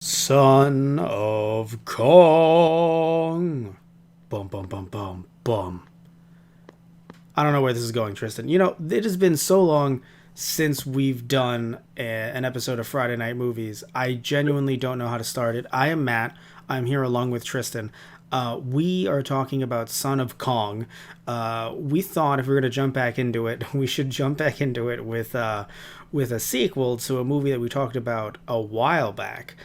Son of Kong. Bum, bum, bum, bum, bum. I don't know where this is going, Tristan. It has been so long since we've done an episode of Friday Night Movies. I genuinely don't know how to start it. I am Matt. I'm here along with Tristan. We are talking about Son of Kong. We thought if we were going to jump back into it, we should jump back into it with a sequel to a movie that we talked about a while back.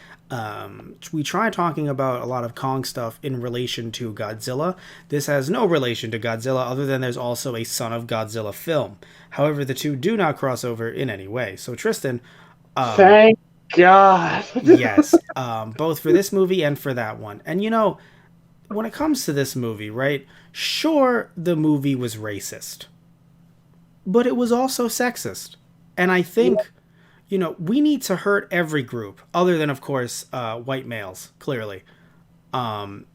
We try talking about a lot of Kong stuff in relation to Godzilla. This has no relation to Godzilla other than there's also a Son of Godzilla film. However, the two do not cross over in any way. So, Tristan, Thank God. yes, both for this movie and for that one. And when it comes to this movie, right? Sure, the movie was racist, but it was also sexist. And I think we need to hurt every group, other than, of course, white males, clearly. Um,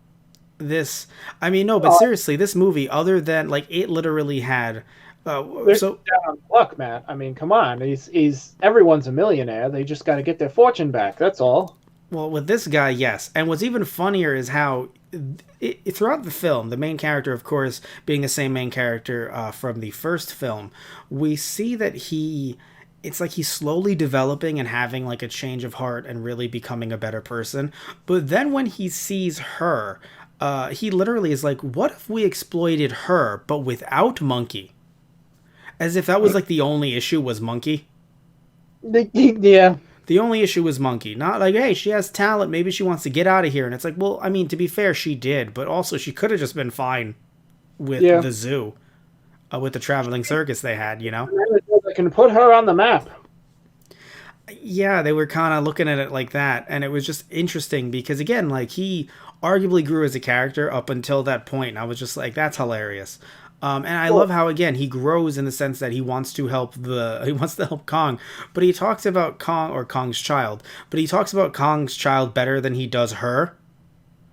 this, I mean, no, but Oh, seriously, this movie, other than, like, it literally had. they're So, down on luck, Matt. I mean, come on. He's everyone's a millionaire. They just got to get their fortune back. That's all. well, with this guy, yes. And what's even funnier is how. Throughout the film, the main character, of course, being the same main character from the first film, we see that it's like he's slowly developing and having like a change of heart and really becoming a better person. But then when he sees her, he literally is like, what if we exploited her but without Monkey? As if that was like the only issue was Monkey. Yeah, The only issue was Monkey. Not like, hey, she has talent, maybe she wants to get out of here. And it's like, well, I mean, to be fair, she did, but also she could have just been fine with yeah. the zoo, with the traveling circus they had, you know? I can put her on the map. Yeah, they were kind of looking at it like that, and it was just interesting because again, like he arguably grew as a character up until that point, and I was just like, that's hilarious. And I Well, love how again he grows in the sense that he wants to help he wants to help Kong, but he talks about Kong or Kong's child, but he talks about Kong's child better than he does her,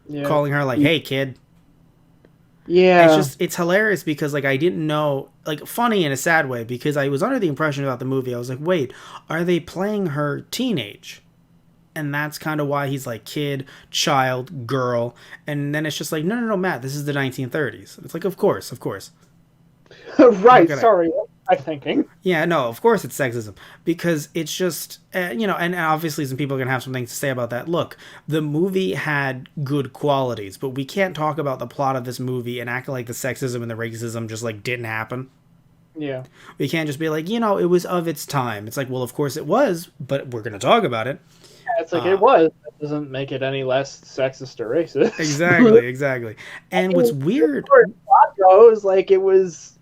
yeah, calling her like, "Hey, kid." yeah. It's hilarious because like I didn't know, like, funny in a sad way, because I was under the impression about the movie, I was like, wait, are they playing her teenage? And that's kind of why he's like kid, child, girl, and then it's just like, no, no, no, Matt, this is the 1930s. It's like, of course, how Right. could I? Sorry, what was I thinking. Yeah, no, of course it's sexism, because it's just, and obviously some people are going to have something to say about that. Look, the movie had good qualities, but we can't talk about the plot of this movie and act like the sexism and the racism just like didn't happen. Yeah. We can't just be like, it was of its time. It's like, well, of course it was, but we're going to talk about it. It's like it was. That doesn't make it any less sexist or racist. Exactly, exactly. And what's As weird, far as plot goes, like it was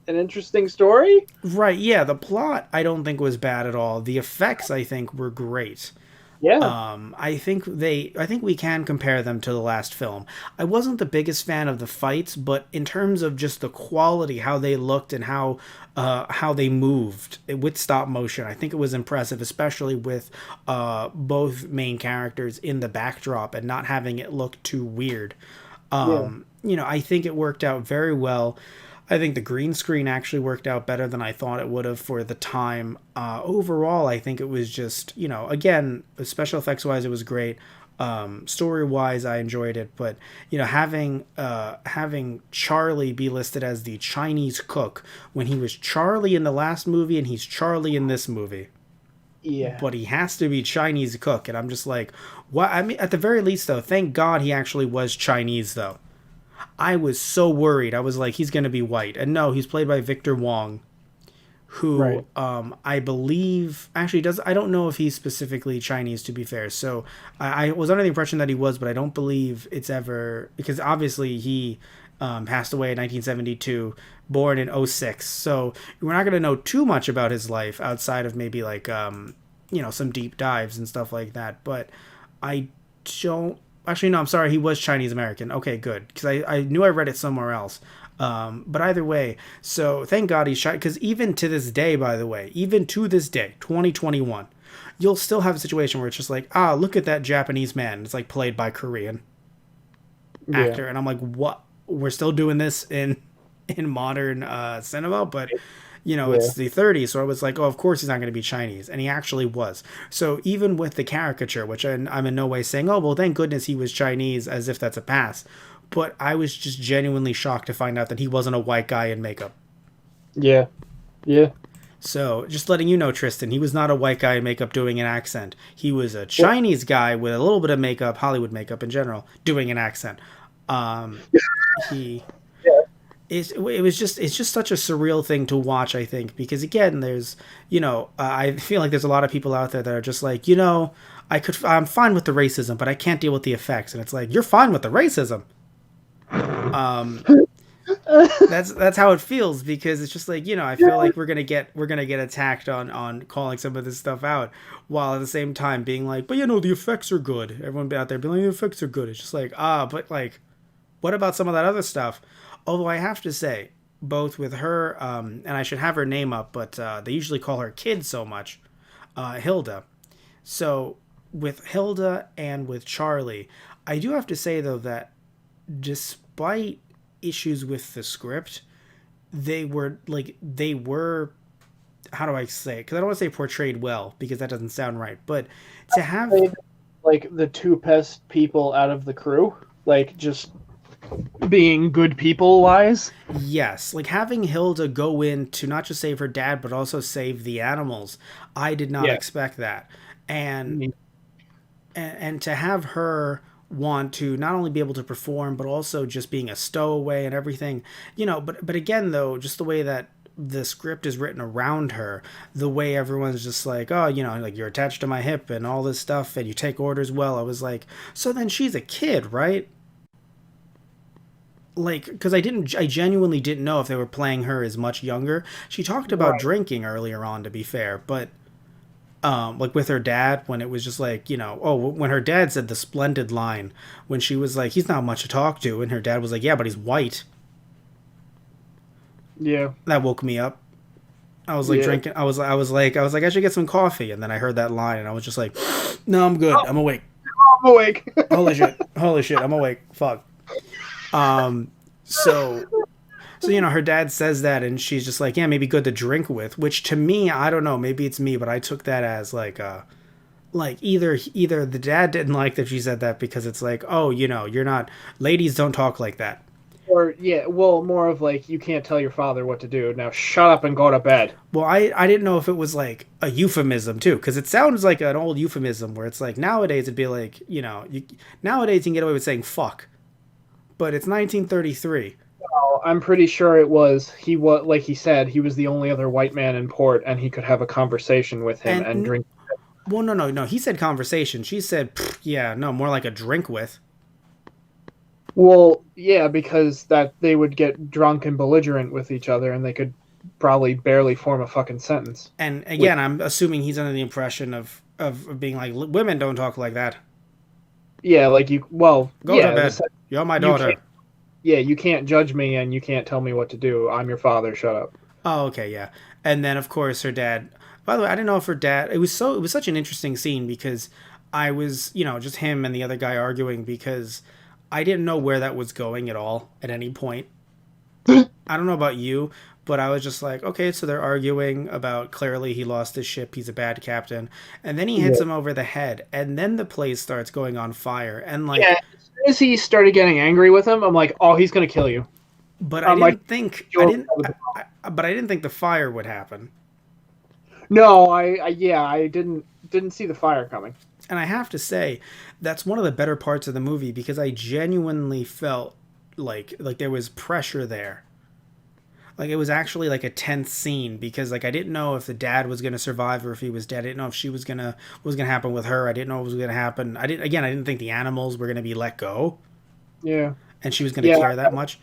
an interesting story. right? Yeah, the plot I don't think was bad at all. The effects I think were great. Yeah. I think we can compare them to the last film. I wasn't the biggest fan of the fights, but in terms of just the quality, how they looked and how they moved with stop motion, I think it was impressive, especially with both main characters in the backdrop and not having it look too weird. Yeah. I think it worked out very well. I think the green screen actually worked out better than I thought it would have for the time. Overall, I think it was just, again, special effects wise, it was great. Story wise, I enjoyed it, but having Charlie be listed as the Chinese cook when he was Charlie in the last movie and he's Charlie in this movie, Yeah. but he has to be Chinese cook, and I'm just like, what? I mean, at the very least, though, thank God he actually was Chinese, though. I was so worried. I was like, he's going to be white. And no, he's played by Victor Wong, who Right. I believe actually does. I don't know if he's specifically Chinese, to be fair. So I was under the impression that he was, but I don't believe it's ever, because obviously he passed away in 1972, born in '06. So we're not going to know too much about his life outside of maybe like, some deep dives and stuff like that. But I don't. Actually, no, I'm sorry. He was Chinese American. Okay, good. Because I knew I read it somewhere else. But either way, so thank God he's Chinese. Because even to this day, by the way, even to this day, 2021, you'll still have a situation where it's just like, look at that Japanese man. It's like played by Korean Yeah. actor. And I'm like, what? We're still doing this in modern cinema? But Yeah. it's the 30s, so I was like, oh, of course he's not going to be Chinese, and he actually was. So even with the caricature, which I'm in no way saying, oh, well, thank goodness he was Chinese, as if that's a pass, but I was just genuinely shocked to find out that he wasn't a white guy in makeup. Yeah. Yeah. So, just letting you know, Tristan, he was not a white guy in makeup doing an accent. He was a Well, Chinese guy with a little bit of makeup, Hollywood makeup in general, doing an accent. He yeah. it's just such a surreal thing to watch, I think, because again, there's, I feel like there's a lot of people out there that are just like, I'm fine with the racism, but I can't deal with the effects. And it's like, you're fine with the racism. That's how it feels, because it's just like, I feel like we're gonna get attacked on calling some of this stuff out, while at the same time being like, but the effects are good. Everyone out there being like, the effects are good. It's just like, but like, what about some of that other stuff? Although I have to say, both with her, and I should have her name up, but they usually call her Kid so much, Hilda. So with Hilda and with Charlie, I do have to say though that despite issues with the script, they were how do I say it? Because I don't want to say portrayed well, because that doesn't sound right. But to have, Played, like the two best people out of the crew, like just being good people wise. yes, like having Hilda go in to not just save her dad but also save the animals, I did not Yeah. expect that. I And mean, and to have her want to not only be able to perform but also just being a stowaway and everything, but again though, just the way that the script is written around her, the way everyone's just like, oh, like, you're attached to my hip and all this stuff and you take orders well, I was like, so then she's a kid, right? Like, because I genuinely didn't know if they were playing her as much younger. She talked about right. drinking earlier on, to be fair, but like with her dad, when it was just like, when her dad said the splendid line, when she was like, he's not much to talk to, and her dad was like, yeah, but he's white. Yeah. That woke me up. I was like Yeah. drinking. I should get some coffee, and then I heard that line, and I was just like, no, I'm good. Oh, I'm awake. I'm awake. Holy shit, I'm awake. Fuck. So her dad says that, and she's just like, yeah, maybe good to drink with. Which to me, I don't know, maybe it's me, but I took that as like either the dad didn't like that she said that, because it's like, oh, you're not, ladies don't talk like that. Or yeah, well, more of like you can't tell your father what to do. Now shut up and go to bed. Well, I didn't know if it was like a euphemism too, because it sounds like an old euphemism where it's like nowadays it'd be like, nowadays you can get away with saying fuck, but it's 1933. Oh, I'm pretty sure it was he was like he said he was the only other white man in port, and he could have a conversation with him and And drink. well, no, he said conversation. She said, yeah, no, more like a drink with. Well, yeah, because that they would get drunk and belligerent with each other, and they could probably barely form a fucking sentence. And Which, again, I'm assuming he's under the impression of being like, women don't talk like that. yeah, like you. Well, Go to yeah, bed. You're my you daughter. can't. Yeah, you can't judge me, and you can't tell me what to do. I'm your father. Shut up. Oh, okay, yeah. And then of course her dad. By the way, I didn't know if her dad. It was such an interesting scene, because I was, just him and the other guy arguing, because I didn't know where that was going at all at any point. I don't know about you, but I was just like, okay, so they're arguing about, clearly he lost his ship, he's a bad captain, and then he hits Yeah. him over the head, and then the place starts going on fire, and like, Yeah. As soon as he started getting angry with him, I'm like, oh, he's gonna kill you. but I'm like, but I didn't think the fire would happen. no, yeah, I didn't see the fire coming. And I have to say, that's one of the better parts of the movie, because I genuinely felt like there was pressure there. Like it was actually like a tense scene, because like I didn't know if the dad was gonna survive or if he was dead. I didn't know if she was gonna what was gonna happen with her. I didn't know what was gonna happen. I didn't think the animals were gonna be let go Yeah, and she was gonna yeah, care that much.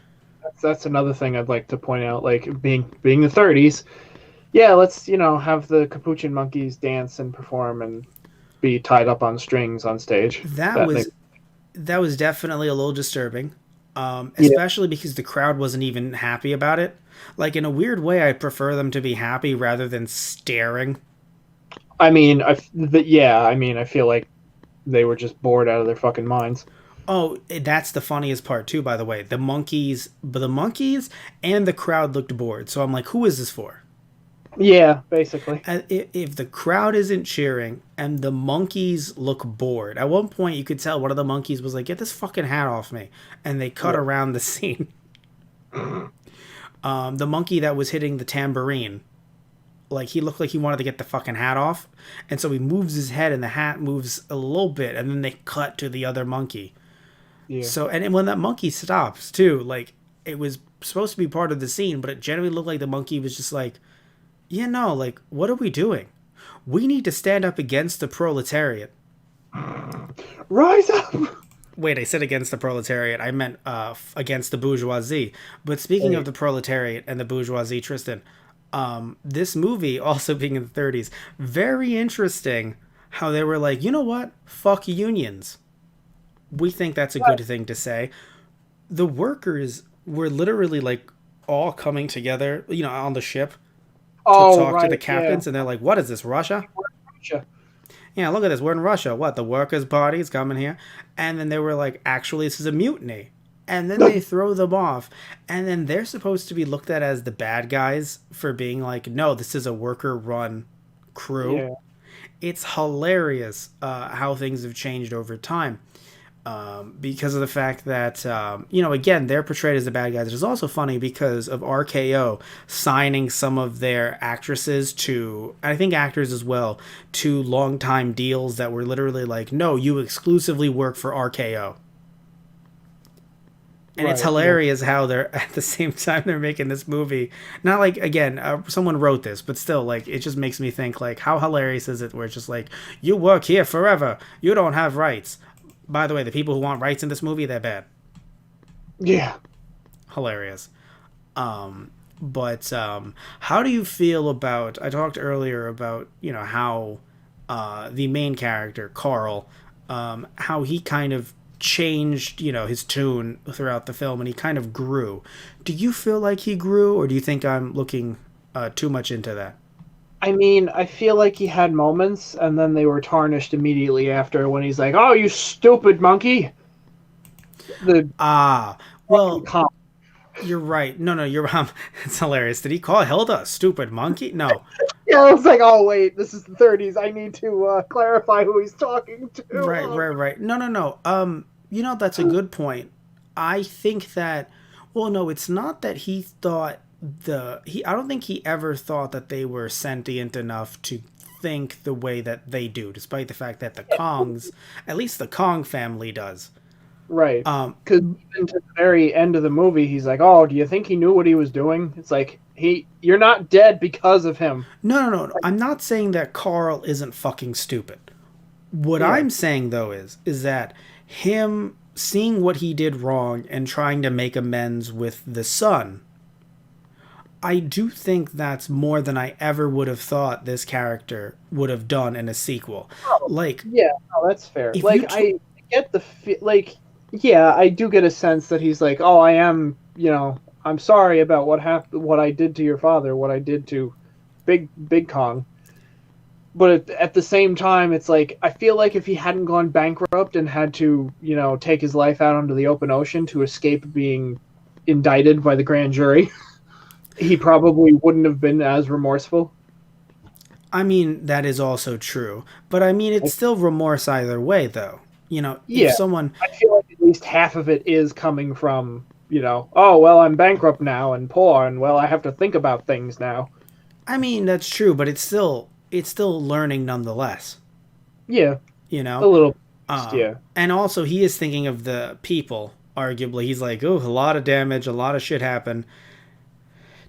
that's another thing I'd like to point out. Like being the 30s, yeah, let's have the capuchin monkeys dance and perform and be tied up on strings on stage. That That makes was that was definitely a little disturbing. yeah. Especially because the crowd wasn't even happy about it. Like in a weird way, I prefer them to be happy rather than staring. I mean, yeah, I mean, I feel like they were just bored out of their fucking minds. Oh, that's the funniest part too. By the way, the monkeys and the crowd looked bored. So I'm like, who is this for? Yeah, basically. And if the crowd isn't cheering and the monkeys look bored, at one point you could tell one of the monkeys was like, "Get this fucking hat off me," and they cut Yeah. around the scene. The monkey that was hitting the tambourine, like he looked like he wanted to get the fucking hat off, and so he moves his head and the hat moves a little bit, and then they cut to the other monkey. Yeah. So and when that monkey stops too, like it was supposed to be part of the scene, but it generally looked like the monkey was just like, yeah, no, like what are we doing? We need to stand up against the proletariat. Rise up. Wait, I said against the proletariat. I meant against the bourgeoisie. But speaking of Right. the proletariat and the bourgeoisie, Tristan, this movie, also being in the 30s, very interesting how they were like, you know what? Fuck unions. We think that's a good thing to say. The workers were literally like all coming together, on the ship to Oh, talk to the right. Yeah. captains, and they're like, what is this, Russia? Gotcha. Yeah, look at this. We're in Russia. What? The Workers' Party is coming here. And then they were like, actually, this is a mutiny. And then they throw them off. And then they're supposed to be looked at as the bad guys for being like, no, this is a worker run crew. Yeah. It's hilarious how things have changed over time. Because of the fact that, again, they're portrayed as the bad guys. It is also funny because of RKO signing some of their actresses to, I think actors as well, to long-time deals that were literally like, no, you exclusively work for RKO. And it's Right. Yeah. hilarious how they're, at the same time they're making this movie. Not like, again, someone wrote this, but still, like, it just makes me think, like, how hilarious is it where it's just like, you work here forever. You don't have rights. By the way, the people who want rights in this movie, they're bad. Yeah. Hilarious. But how do you feel about? I talked earlier about how the main character Carl, how he kind of changed his tune throughout the film, and he kind of grew. Do you feel like he grew, or do you think I'm looking too much into that? I mean, I feel like he had moments, and then they were tarnished immediately after when he's like, "Oh, you stupid monkey!" The Ah, fucking well, cop. you're right. No, no, you're. It's hilarious. Did he call Hilda a stupid monkey? No. Yeah, I was like, "Oh wait, this is the '30s. I need to clarify who he's talking to." Right, right, right. No, no, no. That's a good point. I think that well, no, it's not that he thought I don't think he ever thought that they were sentient enough to think the way that they do, despite the fact that the Kongs, at least the Kong family does. Right. Um Because even to the very end of the movie, he's like, "Oh, do you think he knew what he was doing?" It's like you're not dead because of him. no, no, no, no. I'm not saying that Carl isn't fucking stupid. What Yeah. I'm saying though is that him seeing what he did wrong and trying to make amends with the son, I do think that's more than I ever would have thought this character would have done in a sequel. Oh, Like, yeah, no, that's fair. if you Like, took. I get yeah, I do get a sense that he's like, "Oh, I am, I'm sorry about what happened, what I did to your father, what I did to Big Kong." But at the same time, it's like I feel like if he hadn't gone bankrupt and had to, take his life out onto the open ocean to escape being indicted by the grand jury, he probably wouldn't have been as remorseful. I mean, that is also true. But I mean, it's still remorse either way, though. If Yeah, someone. I feel like at least half of it is coming from, oh, well, I'm bankrupt now and poor, and well, I have to think about things now. I mean, that's true, but it's still learning nonetheless. Yeah, You a know? little, yeah, And also, he is thinking of the people, arguably. He's like, oh, a lot of damage, a lot of shit happened.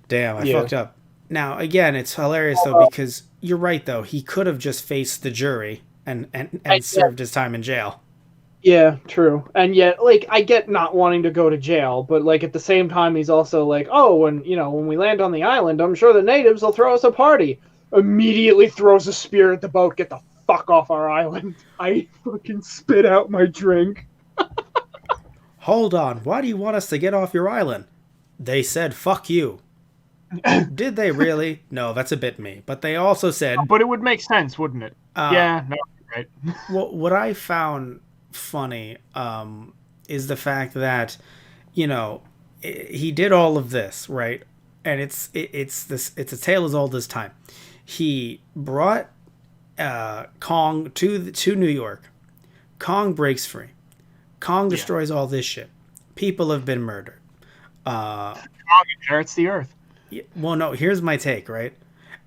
Damn, I yeah. fucked up. Now, again, it's hilarious though because you're right though. He could have just faced the jury and And yet, served his time in jail. yeah, true. And yet, like, I get not wanting to go to jail, but like at the same time, he's also like, oh, when we land on the island, I'm sure the natives will throw us a party. Immediately throws a spear at the boat. Get the fuck off our island. I fucking spit out my drink. Hold on, why do you want us to get off your island? They said fuck you. Did they really? No, that's a bit me. But they also said, But it would make sense, wouldn't it? uh, Yeah, no, right. what I found funny is the fact that, you know, he did all of this, right? and it's a tale as old as time. He brought Kong to New York. Kong breaks free. Kong Yeah. destroys all this shit. People have been murdered. Kong inherits the Earth. Well, no, here's my take, right?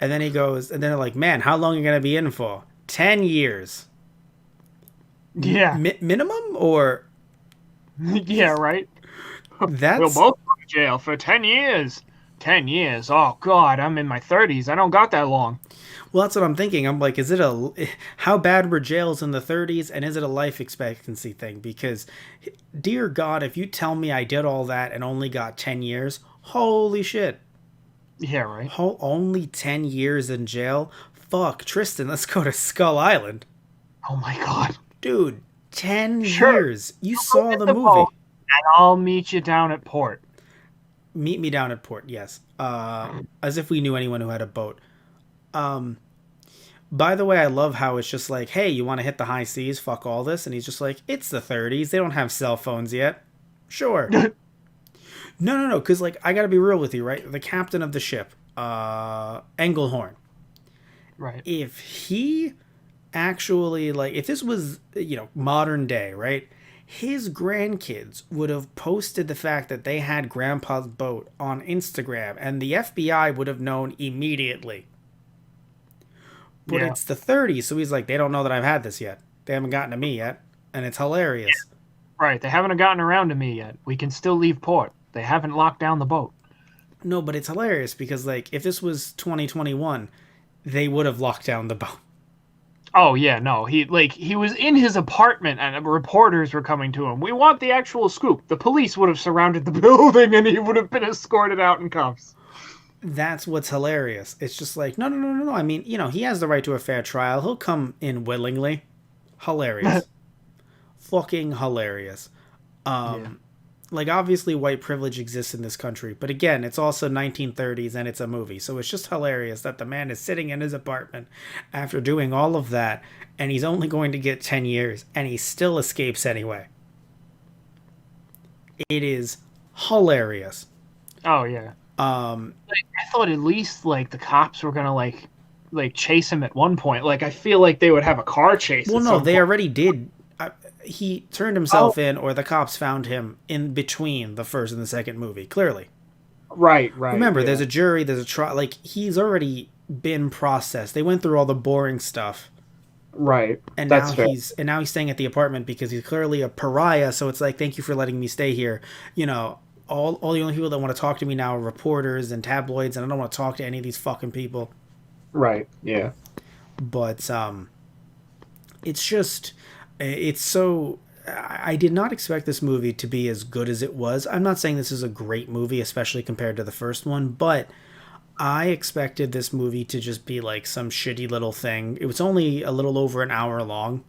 And then he goes, and then they're like, man, how long are you going to be in for? 10 years. Yeah. Minimum? Or Yeah, right? We'll that's. both go to jail for 10 years. 10 years. Oh, God, I'm in my 30s. I don't got that long. Well, that's what I'm thinking. I'm like, how bad were jails in the 30s, and is it a life expectancy thing? Because, dear God, if you tell me I did all that and only got 10 years, holy shit. Yeah, right? Only 10 years in jail? Fuck, Tristan, let's go to Skull Island. Oh, my God. Dude, 10 Sure. years. You saw the movie. Boat, and I'll meet you down at port. Meet me down at port, yes. As if we knew anyone who had a boat. By the way, I love how it's just like, hey, you want to hit the high seas? Fuck all this. And he's just like, it's the 30s. They don't have cell phones yet. Sure. No. Because, like, I got to be real with you, right? The captain of the ship, Engelhorn. Right. If he actually, like, if this was, modern day, right? His grandkids would have posted the fact that they had grandpa's boat on Instagram, and the FBI would have known immediately. But Yeah. it's the 30s, so he's like, they don't know that I've had this yet. They haven't gotten to me yet. And it's hilarious. Right. They haven't gotten around to me yet. We can still leave port. They haven't locked down the boat. No, but it's hilarious because, like, if this was 2021, they would have locked down the boat. Oh, yeah, no. He was in his apartment and reporters were coming to him. We want the actual scoop. The police would have surrounded the building and he would have been escorted out in cuffs. That's what's hilarious. It's just like, no. I mean, he has the right to a fair trial. He'll come in willingly. Hilarious. Fucking hilarious. Yeah. Like, obviously white privilege exists in this country, but again, it's also 1930s and it's a movie, so it's just hilarious that the man is sitting in his apartment after doing all of that, and he's only going to get 10 years, and he still escapes anyway. It is hilarious. Oh, yeah. I thought at least, like, the cops were gonna, like chase him at one point. Like, I feel like they would have a car chase. Well, no, they already did. He turned himself in, or the cops found him in between the first and the second movie, clearly. Right. Remember, yeah. there's a jury, there's a trial. Like, he's already been processed. They went through all the boring stuff. Right. And That's now fair. he's staying at the apartment because he's clearly a pariah, so it's like, thank you for letting me stay here. All the only people that want to talk to me now are reporters and tabloids, and I don't want to talk to any of these fucking people. Right, yeah. But it's just, it's so, I did not expect this movie to be as good as it was. I'm not saying this is a great movie, especially compared to the first one, but I expected this movie to just be like some shitty little thing. It was only a little over an hour long.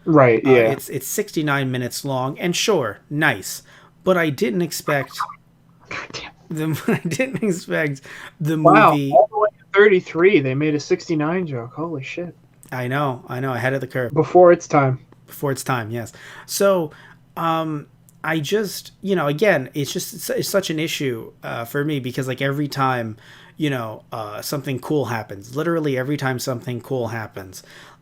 Right, yeah. It's 69 minutes long, and sure, nice. But I didn't expect the Wow, movie. all the way to 33, they made a 69 joke. Holy shit. I know, ahead of the curve. Before its time. Before its time, yes. So, I just, again, it's such an issue for me because, like, every time, something cool happens, literally every time something cool happens,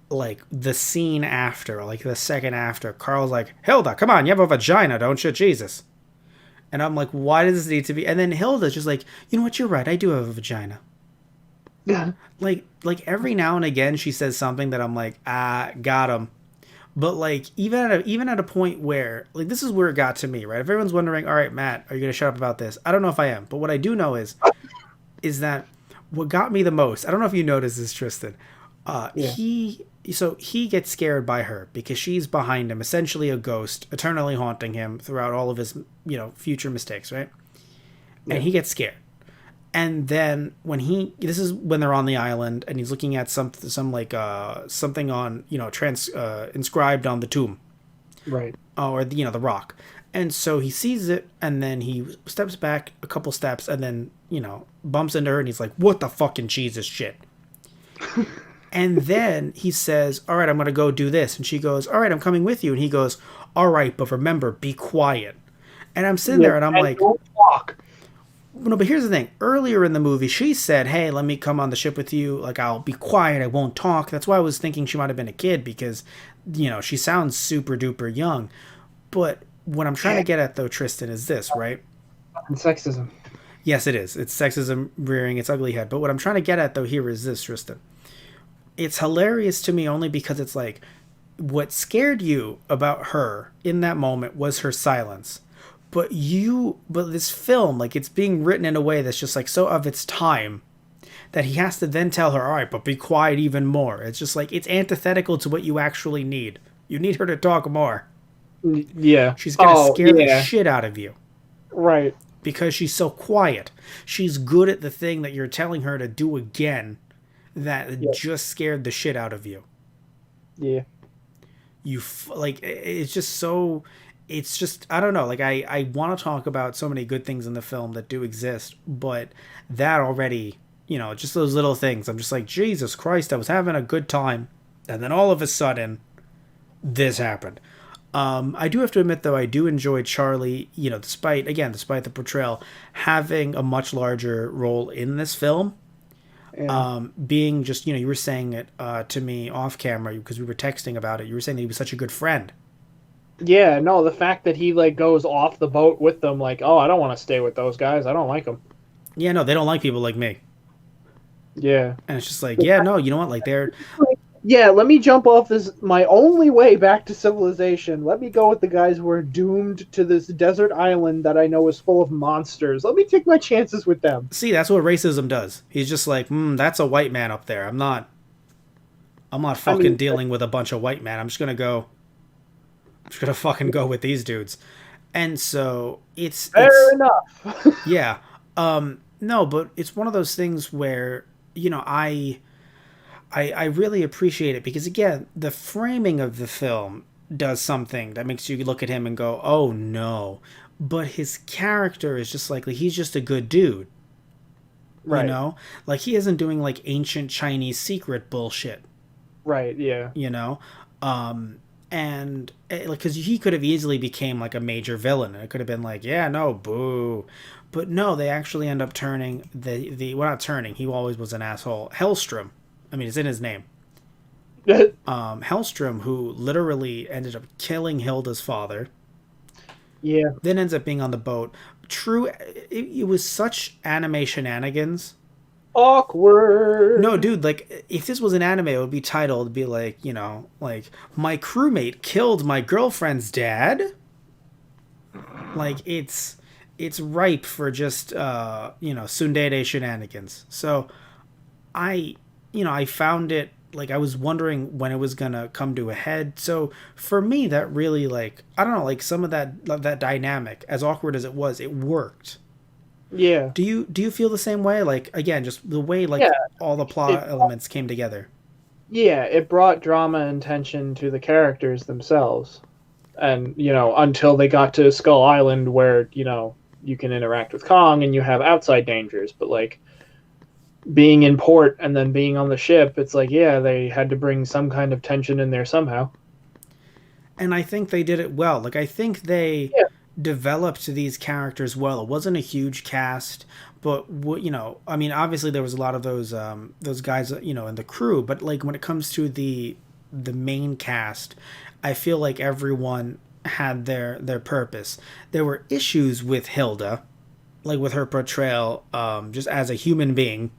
like the scene after, like the second after, Carl's like, Hilda, come on, you have a vagina, don't you? Jesus. And I'm like, why does this need to be? And then Hilda's just like, you know what? You're right. I do have a vagina. Yeah. Like every now and again, she says something that I'm like, got him. But like, even at a point where, like, this is where it got to me, right? If everyone's wondering, all right, Matt, are you gonna shut up about this? I don't know if I am, but what I do know is that what got me the most. I don't know if you noticed this, Tristan. Yeah. He gets scared by her because she's behind him, essentially a ghost, eternally haunting him throughout all of his, future mistakes, right? Yeah. And he gets scared. And then this is when they're on the island and he's looking at something on, inscribed on the tomb. Right. Or the rock. And so he sees it and then he steps back a couple steps and then, bumps into her and he's like, what the fucking Jesus shit? And then he says, all right, I'm going to go do this. And she goes, all right, I'm coming with you. And he goes, all right, but remember, be quiet. And I'm sitting there and I'm like, don't walk. No, but here's the thing. Earlier in the movie, she said, "Hey, let me come on the ship with you. Like, I'll be quiet. I won't talk." That's why I was thinking she might have been a kid because, she sounds super duper young. But what I'm trying to get at, though, Tristan, is this, right? And sexism. Yes, it is. It's sexism rearing its ugly head. But what I'm trying to get at, though, here is this, Tristan. It's hilarious to me only because it's like, what scared you about her in that moment was her silence. But this film, like, it's being written in a way that's just like so of its time that he has to then tell her, all right, but be quiet even more. It's just like, it's antithetical to what you actually need. You need her to talk more. Yeah. She's going to Oh, scare the yeah. shit out of you Right. because she's so quiet. She's good at the thing that you're telling her to do again that Yeah. just scared the shit out of you. Yeah. Like, it's just so, it's just, I don't know, like, I want to talk about so many good things in the film that do exist, but that already, just those little things, I'm just like, Jesus Christ, I was having a good time, and then all of a sudden this happened. I do have to admit, though, I do enjoy Charlie, despite the portrayal, having a much larger role in this film. Yeah. Being just, you were saying it to me off camera because we were texting about it. You were saying that he was such a good friend. Yeah, no, the fact that he like goes off the boat with them, like, oh, I don't want to stay with those guys. I don't like them. Yeah, no, they don't like people like me. Yeah. And it's just like, yeah, no, you know what? Like, they're, Yeah, let me jump off this my only way back to civilization. Let me go with the guys who are doomed to this desert island that I know is full of monsters. Let me take my chances with them. see, that's what racism does. He's just like, that's a white man up there. I'm not I fucking mean, dealing with a bunch of white men. I'm just gonna fucking go with these dudes. And so fair enough. yeah. No, but it's one of those things where, I really appreciate it because again, the framing of the film does something that makes you look at him and go, "Oh no." But his character is just like he's just a good dude, Right. Like he isn't doing like ancient Chinese secret bullshit, Right, yeah. you know? And like cuz he could have easily became like a major villain. It could have been like, "Yeah, no, boo." But no, they actually end up turning the well, not turning. He always was an asshole. Hellstrom. I mean, it's in his name. Hellstrom, who literally ended up killing Hilda's father, Yeah. then ends up being on the boat. True, it was such anime shenanigans. Awkward. No, dude, like, if this was an anime, it would be titled, be like, like, my crewmate killed my girlfriend's dad. Like, it's ripe for just, tsundere shenanigans. So, I found it like I was wondering when it was gonna come to a head. So for me, that really like I don't know, like some of that dynamic, as awkward as it worked. Yeah. Do you feel the same way? Like again, just the way like Yeah. all the It, plot elements came together. yeah, it brought drama and tension to the characters themselves. And, until they got to Skull Island where, you can interact with Kong and you have outside dangers, but like being in port and then being on the ship, it's like, yeah, they had to bring some kind of tension in there somehow. And I think they did it well. Like I think they Yeah. developed these characters well. It wasn't a huge cast, but I mean, obviously there was a lot of those guys, in the crew. But like when it comes to the main cast, I feel like everyone had their purpose. There were issues with Hilda, like with her portrayal, just as a human being.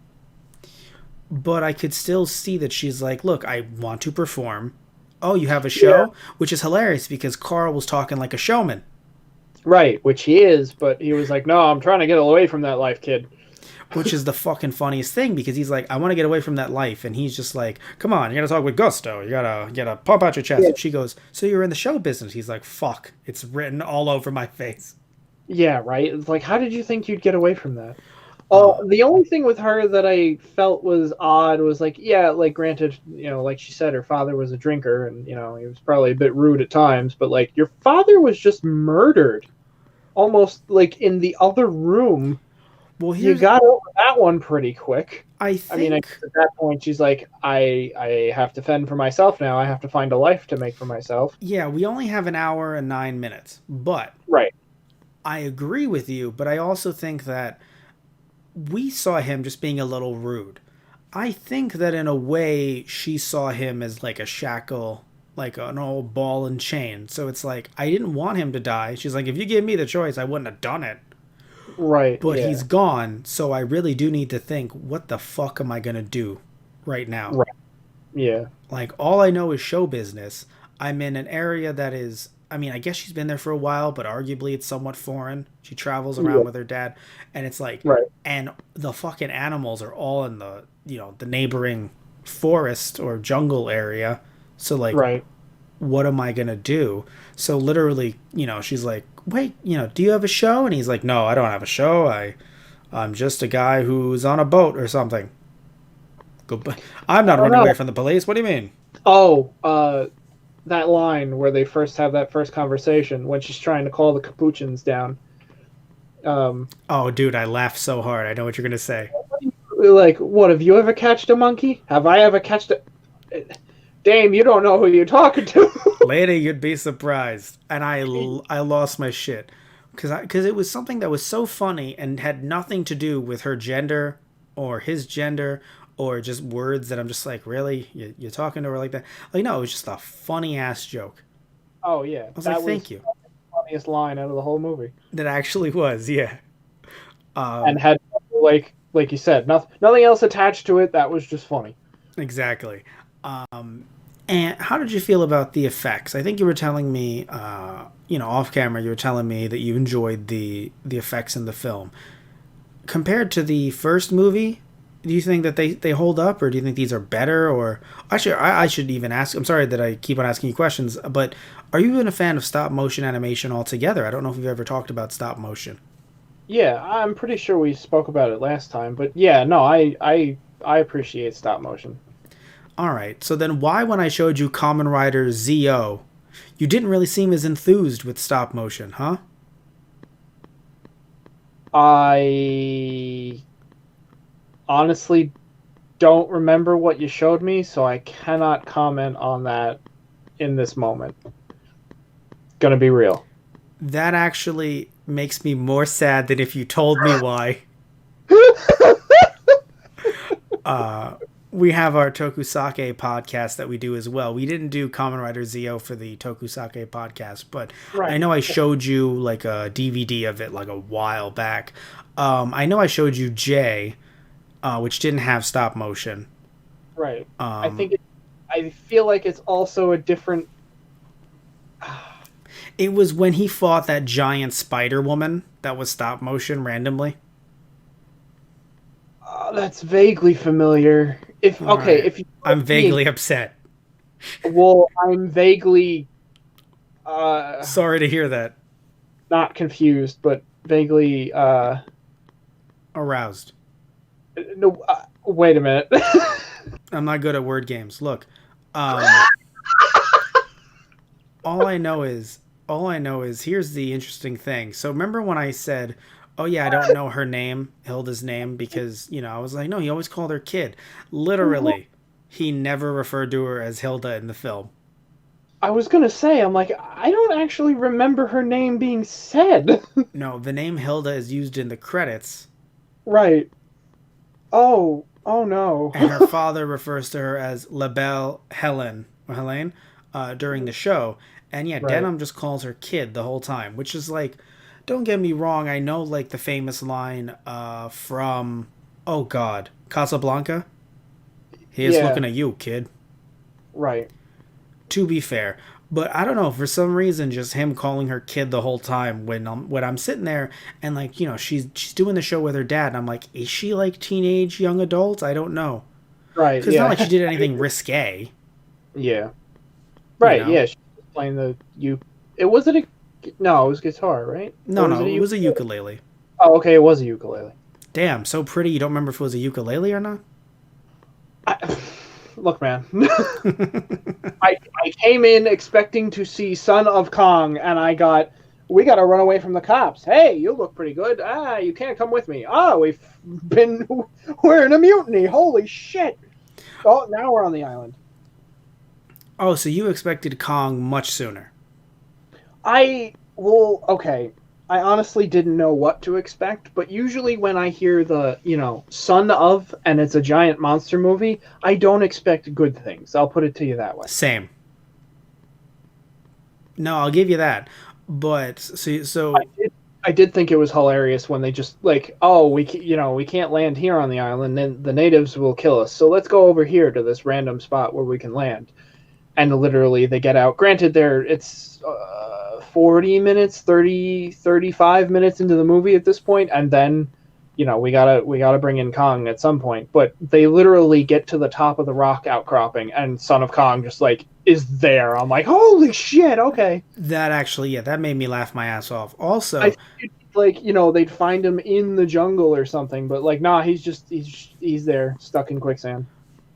But I could still see that she's like, look, I want to perform. Oh, you have a show? Yeah. Which is hilarious because Carl was talking like a showman. Right, which he is, but he was like, no, I'm trying to get away from that life, kid. Which is the fucking funniest thing because he's like, I want to get away from that life. And he's just like, come on, you gotta talk with gusto. You gotta pump out your chest. Yeah. And she goes, so you're in the show business? He's like, fuck, it's written all over my face. Yeah, right? It's like, how did you think you'd get away from that? Uh, The only thing with her that I felt was odd was like, yeah, like granted, like she said, her father was a drinker and, he was probably a bit rude at times, but like your father was just murdered almost like in the other room. well, You got over that one pretty quick. I I mean, I think guess at that point, she's like, I have to fend for myself now. I have to find a life to make for myself. yeah, we only have an hour and 9 minutes, but Right. I agree with you. But I also think that we saw him just being a little rude. I think that in a way she saw him as like a shackle, like an old ball and chain. So it's like I didn't want him to die. She's like, if you gave me the choice, I wouldn't have done it. Right. But Yeah. he's gone, so I really do need to think, what the fuck am I gonna do right now? Right. Yeah. Like all I know is show business. I'm in an area that is, I mean, I guess she's been there for a while, but arguably it's somewhat foreign. She travels around Yeah. with her dad, and it's like, Right. and the fucking animals are all in the, the neighboring forest or jungle area. So like, Right. what am I gonna do? So literally, she's like, wait, do you have a show? And he's like, no, I don't have a show. I'm just a guy who's on a boat or something. I'm not I don't running away know. from the police. What do you mean? Oh, that line where they first have that first conversation when she's trying to call the Capuchins down. Oh, dude, I laughed so hard. I know what you're gonna say. Like, what, have you ever catched a monkey? Have I ever catched a... Dame, you don't know who you're talking to. Lady, you'd be surprised. And I lost my shit because it was something that was so funny and had nothing to do with her gender or his gender or just words that I'm just like, really, you're talking to her like that? Like, no, it was just a funny ass joke. Oh, yeah. I was That like, was thank you. the funniest line out of the whole movie. That actually was, yeah. And had, like you said, nothing else attached to it. That was just funny. Exactly. And how did you feel about the effects? I think you were telling me, off camera, you were telling me that you enjoyed the effects in the film. Compared to the first movie, do you think that they hold up, or do you think these are better? Or actually, I should even ask. I'm sorry that I keep on asking you questions, but are you even a fan of stop motion animation altogether? I don't know if you've ever talked about stop motion. Yeah, I'm pretty sure we spoke about it last time. But yeah, no, I appreciate stop motion. All right, so then why, when I showed you Kamen Rider ZO, you didn't really seem as enthused with stop motion, huh? I honestly don't remember what you showed me, so I cannot comment on that in this moment. Gonna be real. That actually makes me more sad than if you told me why. We have our Tokusake podcast that we do as well. We didn't do Kamen Rider ZO for the Tokusake podcast, but Right. I know I showed you like a DVD of it like a while back. I know I showed you J, which didn't have stop motion. Right. I feel like it's also a different. It was when he fought that giant spider woman that was stop motion randomly. That's vaguely familiar. If All okay, right. if you I'm vaguely upset. well, I'm vaguely Sorry to hear that. not confused, but vaguely Aroused. no. Wait a minute. I'm not good at word games. Look, um, all I know is here's the interesting thing. So remember when I said, "Oh yeah, I don't know her name, Hilda's name," because I was like, "No, he always called her kid." Literally, he never referred to her as Hilda in the film. I was gonna say, I'm like, I don't actually remember her name being said. No, the name Hilda is used in the credits, Right. Oh no. and her father refers to her as La Belle Helen or Helene during the show. And yeah, Right. Denim just calls her kid the whole time, which is like, don't get me wrong, I know like the famous line from, oh god, Casablanca. He is Yeah. looking at you, kid. Right. To be fair, but I don't know, for some reason, just him calling her kid the whole time when I'm sitting there and like she's doing the show with her dad, and I'm like, is she like teenage young adult? I don't know, Right. because Yeah. not like she did anything risque. Yeah. Right. know? Yeah. She was playing the you. It wasn't a. No, it was guitar, right? No, Or no, it was a ukulele? ukulele. Oh, okay. It was a ukulele. Damn, so pretty. You don't remember if it was a ukulele or not? Look, man. I came in expecting to see Son of Kong, and we got to run away from the cops. Hey, you look pretty good. You can't come with me. We're in a mutiny. Holy shit. Oh, now we're on the island. Oh, so you expected Kong much sooner. Okay. I honestly didn't know what to expect, but usually when I hear the, son of, and it's a giant monster movie, I don't expect good things. I'll put it to you that way. Same. No, I'll give you that. But I so did, I did think it was hilarious when they just like, oh, we can't land here on the island, then the natives will kill us. So let's go over here to this random spot where we can land. And literally they get out. Granted, it's 40 minutes, 35 minutes into the movie at this point, and then we gotta bring in Kong at some point. But they literally get to the top of the rock outcropping, and Son of Kong just like is there. I'm like, holy shit, okay. that actually, yeah, that made me laugh my ass off. I Also, think like they'd find him in the jungle or something, but like nah, he's there stuck in quicksand,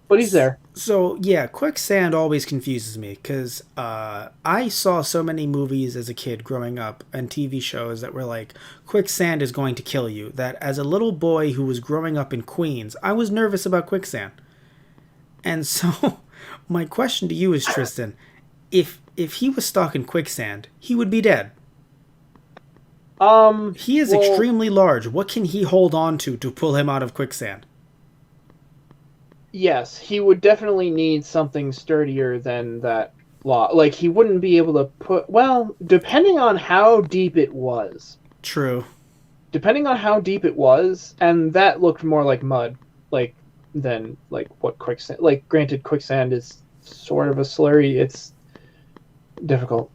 but he's there. so yeah, quicksand always confuses me because I saw so many movies as a kid growing up and TV shows that were like, quicksand is going to kill you. That as a little boy who was growing up in Queens, I was nervous about quicksand. And so, my question to you is, Tristan, if he was stuck in quicksand, he would be dead. He is Well, extremely large. What can he hold on to pull him out of quicksand? yes, he would definitely need something sturdier than that log. Like he wouldn't be able to put. Well, True. depending on how deep it was, and that looked more like mud, like than like what quicksand. Like, granted, quicksand is sort of a slurry. It's difficult.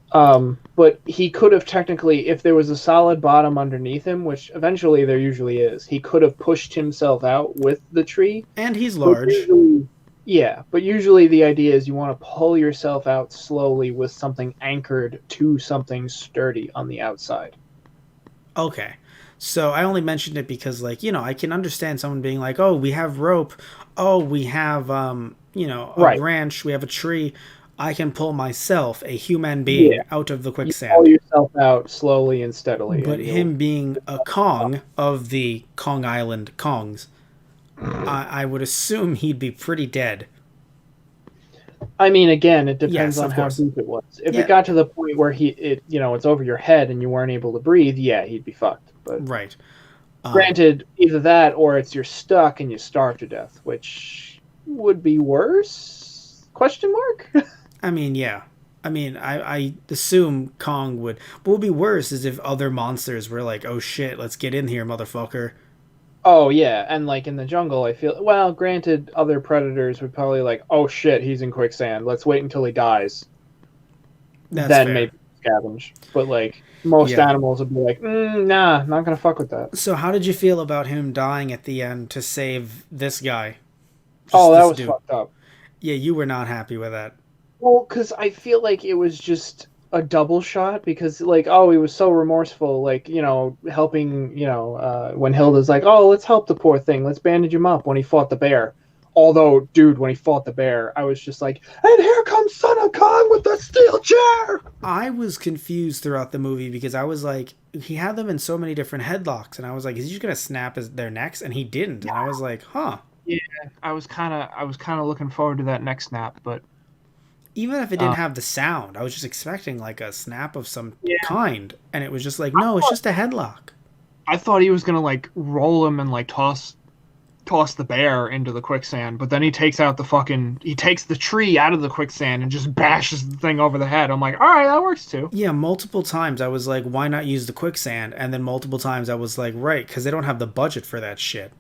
But he could have technically, if there was a solid bottom underneath him, which eventually there usually is, he could have pushed himself out with the tree. And he's But large. usually, yeah, but usually the idea is you want to pull yourself out slowly with something anchored to something sturdy on the outside. Okay. So I only mentioned it because, like, I can understand someone being like, oh, we have rope. Oh, we have, a Right. branch. We have a tree. I can pull myself, a human Yeah. being, out of the You pull quicksand. yourself out slowly and steadily, But and you'll. him being a Kong of the Kong Island Kongs, I would assume he'd be pretty dead. I mean, again, it depends Yes, on of how course. deep it was. If it Yeah, got to the point where it's over your head and you weren't able to breathe, yeah, he'd be fucked. But right. granted, either that or it's you're stuck and you starve to death, which would be worse? Question mark. I mean, yeah. I mean, I assume Kong would. What would be worse is if other monsters were like, oh shit, let's get in here, motherfucker. Oh yeah, and like in the jungle, I feel well. Granted, other predators would probably like, oh shit, he's in quicksand. Let's wait until he dies, That's then fair. maybe scavenge. But like most Yeah. animals would be like, nah, not gonna fuck with that. So, how did you feel about him dying at the end to save this guy? Oh, Just that this was dude. fucked up. Yeah, you were not happy with that. Well, because I feel like it was just a double shot because like oh he was so remorseful like helping when Hilda's like oh let's help the poor thing, let's bandage him up when he fought the bear. Although dude, when he fought the bear I was just like, and here comes Son of Kong with the steel chair. I was confused throughout the movie because I was like, he had them in so many different headlocks, and I was like, is he just gonna snap their necks? And he didn't, and I was like, huh. Yeah, I was kind of looking forward to that next snap, but Even if it didn't uh, have the sound, I was just expecting like a snap of some yeah, kind, and it was just like, I no, it's thought, just a headlock. I thought he was gonna like roll him and like toss the bear into the quicksand, but then he takes the tree out of the quicksand and just bashes the thing over the head. I'm like, all right, that works too. Yeah, multiple times I was like, why not use the quicksand? And then multiple times I was like, right, because they don't have the budget for that shit.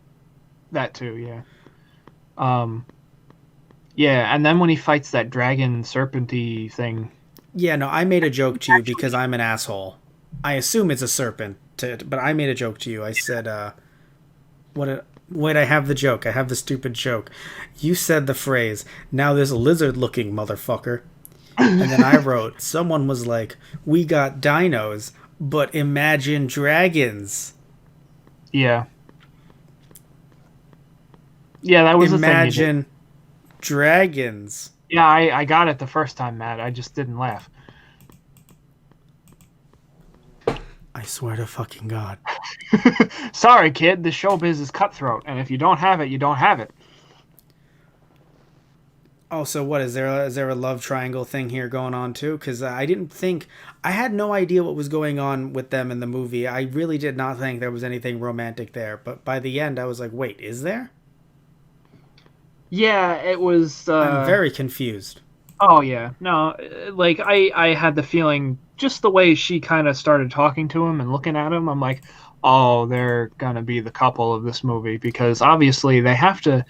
That too, yeah. Um, yeah, and then when he fights that dragon serpenty thing, Yeah, no, I made a joke to you because I'm an asshole. I assume it's a serpent, but I made a joke to you. I said, what a, wait, I have the joke. I have the stupid joke. You said the phrase, now this lizard looking motherfucker. And then I wrote, someone was like, we got dinos, but imagine dragons. yeah, yeah, that was the thing you did. Imagine dragons. Yeah, I got it the first time, Matt. I just didn't laugh. I swear to fucking God. Sorry, kid. The showbiz is cutthroat, and if you don't have it, you don't have it. Oh, so what is there a love triangle thing here going on too? Because I didn't think I had no idea what was going on with them in the movie. I really did not think there was anything romantic there. But by the end, I was like, wait, is there? Yeah, it was. I'm very confused. Oh yeah, no, like I had the feeling just the way she kind of started talking to him and looking at him. I'm like, oh, they're gonna be the couple of this movie because obviously they have to.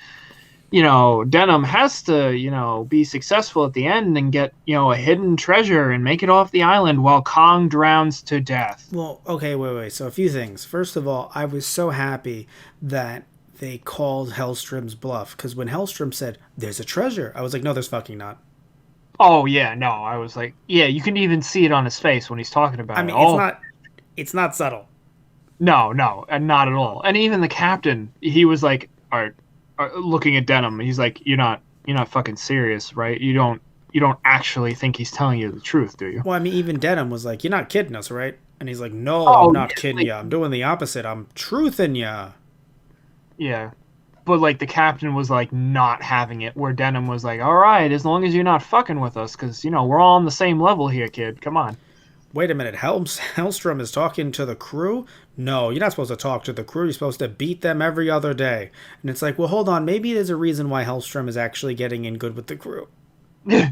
Denham has to, be successful at the end and get, a hidden treasure and make it off the island while Kong drowns to death. Well, okay, wait. So a few things. First of all, I was so happy that they called Hellstrom's bluff because when Hellstrom said, "There's a treasure," I was like, "No, there's fucking not." Oh yeah, no, I was like, yeah, you can even see it on his face when he's talking I about it. mean, Oh it's not subtle. no, no, and not at all. And even the captain, he was like, looking at Denham, he's like, you're not fucking serious, right? You don't actually think he's telling you the truth, do you? Well, I mean, even Denham was like, "You're not kidding us, right?" And he's like, "No, I'm Oh not yeah, kidding like, you. I'm doing the opposite. I'm truthing you." yeah. But like the captain was like not having it, where Denham was like, "All right, as long as you're not fucking with us, because we're all on the same level here, kid. Come on." Wait a minute, Hellstrom is talking to the crew? No, you're not supposed to talk to the crew. You're supposed to beat them every other day. And it's like, well, hold on. Maybe there's a reason why Hellstrom is actually getting in good with the crew. No,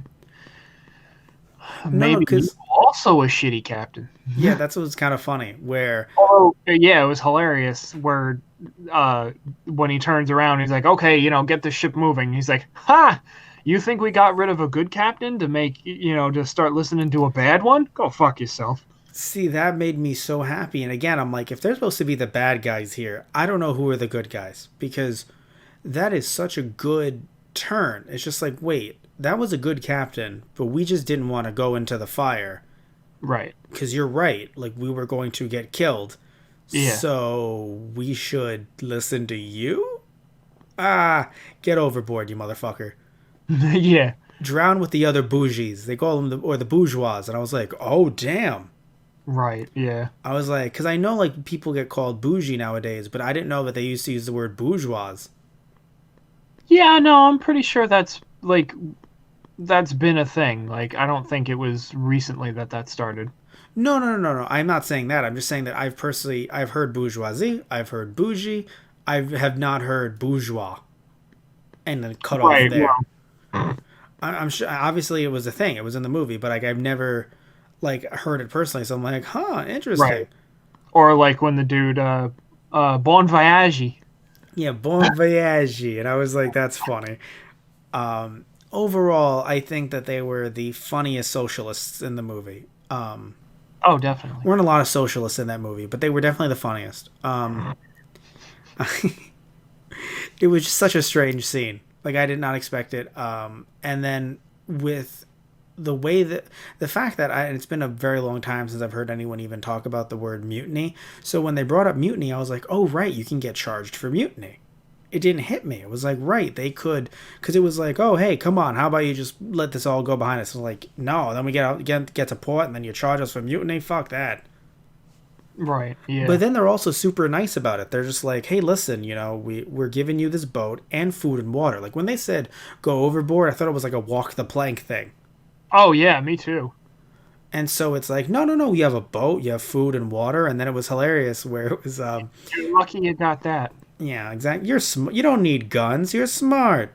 Maybe he's because, also a shitty captain. yeah, that's what's kind of funny. Where, Oh yeah, it was hilarious. Where when he turns around, he's like, "Okay, get the ship moving." He's like, "Ha! You think we got rid of a good captain to make to start listening to a bad one? Go fuck yourself." see, that made me so happy. And again, I'm like, if they're supposed to be the bad guys here, I don't know who are the good guys. Because that is such a good turn. It's just like, wait, that was a good captain, but we just didn't want to go into the fire. Right. Because you're right, like we were going to get killed. Yeah. So we should listen to you? Ah, get overboard, you motherfucker. Yeah. Drown with the other bougies. They call them the bourgeois. And I was like, oh, damn. Right. Yeah. I was like, because I know like people get called bougie nowadays, but I didn't know that they used to use the word bourgeois. Yeah. No, I'm pretty sure that's been a thing. Like, I don't think it was recently that started. No. I'm not saying that. I'm just saying that I've heard bourgeoisie, I've heard bougie, I have not heard bourgeois, and then cut off Right. there. Well, I'm sure. Obviously, it was a thing. It was in the movie, but like I've never like heard it personally. So I'm like, huh, interesting. right. Or like when the dude, Bon Voyage. Yeah, bon voyage, and I was like, that's funny. Overall, I think that they were the funniest socialists in the movie. Oh, definitely. Weren't a lot of socialists in that movie, but they were definitely the funniest. It was just such a strange scene. Like I did not expect it. And then with the way that the fact that and it's been a very long time since I've heard anyone even talk about the word mutiny. So when they brought up mutiny, I was like, oh right, you can get charged for mutiny. It didn't hit me. It was like, right, they could, because it was like, oh hey, come on, how about you just let this all go behind us? I was like, no, then we get to port, and then you charge us for mutiny. Fuck that. Right. Yeah. But then they're also super nice about it. They're just like, hey, listen, we're giving you this boat and food and water. Like when they said go overboard, I thought it was like a walk the plank thing. Oh yeah, me too. And so it's like, no, you have a boat, you have food and water, and then it was hilarious where it was, You're lucky you got that. yeah, exactly. You don't need guns. You're smart.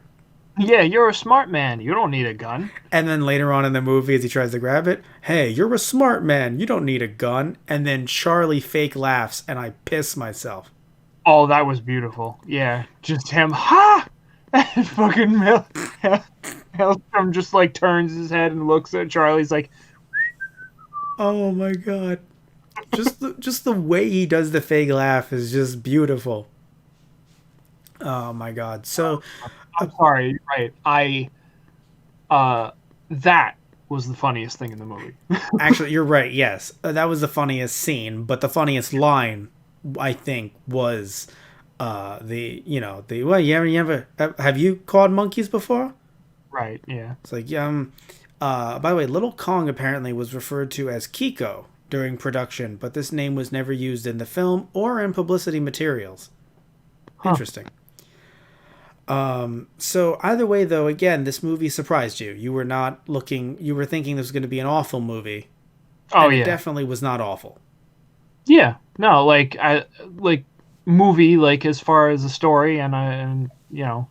Yeah, you're a smart man. You don't need a gun. And then later on in the movie, as he tries to grab it, hey, you're a smart man. You don't need a gun. And then Charlie fake laughs, and I piss myself. Oh, that was beautiful. Yeah, just him. Ha! And fucking Maelstrom just like turns his head and looks at Charlie's like, Oh my god. Just the way he does the fake laugh is just beautiful. Oh my god. So I'm sorry, right. That was the funniest thing in the movie. actually, you're right. Yes, that was the funniest scene, but the funniest line, I think, was the well, you ever have you caught monkeys before? Right, yeah. It's like by the way, Little Kong apparently was referred to as Kiko during production, but this name was never used in the film or in publicity materials. Huh. Interesting. So either way, though, again, this movie surprised you. You were not looking. You were thinking this was going to be an awful movie, Oh and it yeah, definitely was not awful. yeah. No, like movie like as far as the story and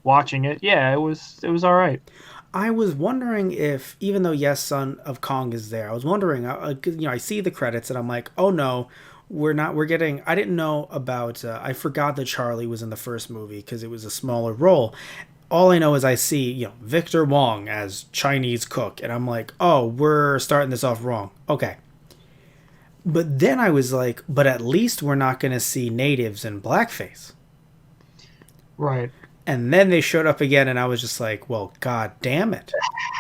watching it. Yeah, it was all right. I was wondering if, even though yes, Son of Kong is there, I was wondering. I see the credits and I'm like, oh no, we're not. We're getting. I didn't know about. I forgot that Charlie was in the first movie because it was a smaller role. All I know is I see, Victor Wong as Chinese cook, and I'm like, oh, we're starting this off wrong. Okay. But then I was like, but at least we're not going to see natives in blackface. Right. And then they showed up again, and I was just like, well, god damn it.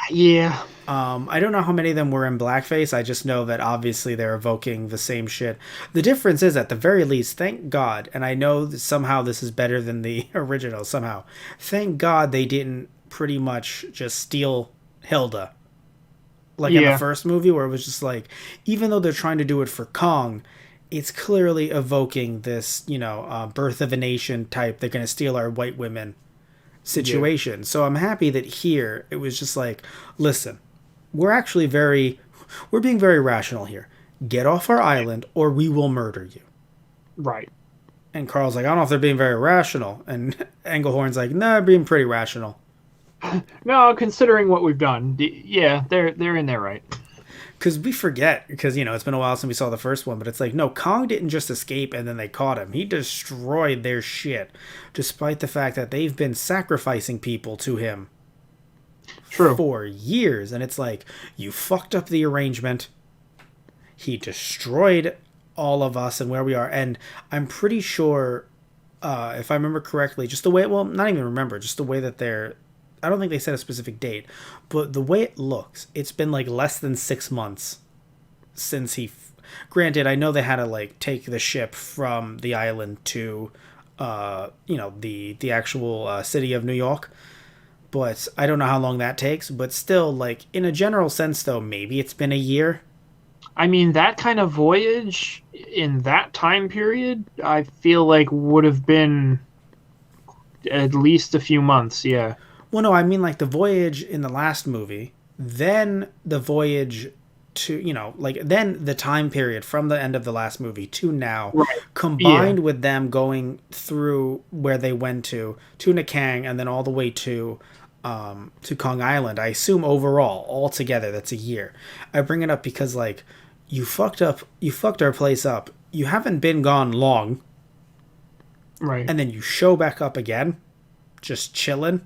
Yeah. I don't know how many of them were in blackface. I just know that obviously they're evoking the same shit. The difference is, at the very least, thank God, and I know that somehow this is better than the original, somehow. Thank God they didn't pretty much just steal Hilda. Like in the Yeah. first movie, where it was just like, even though they're trying to do it for Kong, it's clearly evoking this, birth of a nation type, they're going to steal our white women Yeah. situation. So I'm happy that here it was just like, listen, we're actually we're being very rational here. Get off our island or we will murder you. Right. And Carl's like, I don't know if they're being very rational. And Englehorn's like, no, they're being pretty rational. No, considering what we've done, yeah, they're in there, right? Because we forget, because, it's been a while since we saw the first one, but it's like, no, Kong didn't just escape and then they caught him. He destroyed their shit, despite the fact that they've been sacrificing people to him True. for years. And it's like, you fucked up the arrangement. He destroyed all of us and where we are. And I'm pretty sure, if I remember correctly, just the way, well, not even remember, just the way that I don't think they said a specific date, but the way it looks, it's been like less than 6 months since granted, I know they had to like take the ship from the island to, the actual city of New York. But I don't know how long that takes. But still, like in a general sense, though, maybe it's been a year. I mean, that kind of voyage in that time period, I feel like would have been at least a few months. Yeah. Well, no, I mean like the voyage in the last movie, then the voyage to, then the time period from the end of the last movie to now, Right. Yeah. combined with them going through where they went to Nakang and then all the way to Kong Island. I assume overall, altogether, that's a year. I bring it up because like you fucked our place up. You haven't been gone long, Right. and then you show back up again, just chilling.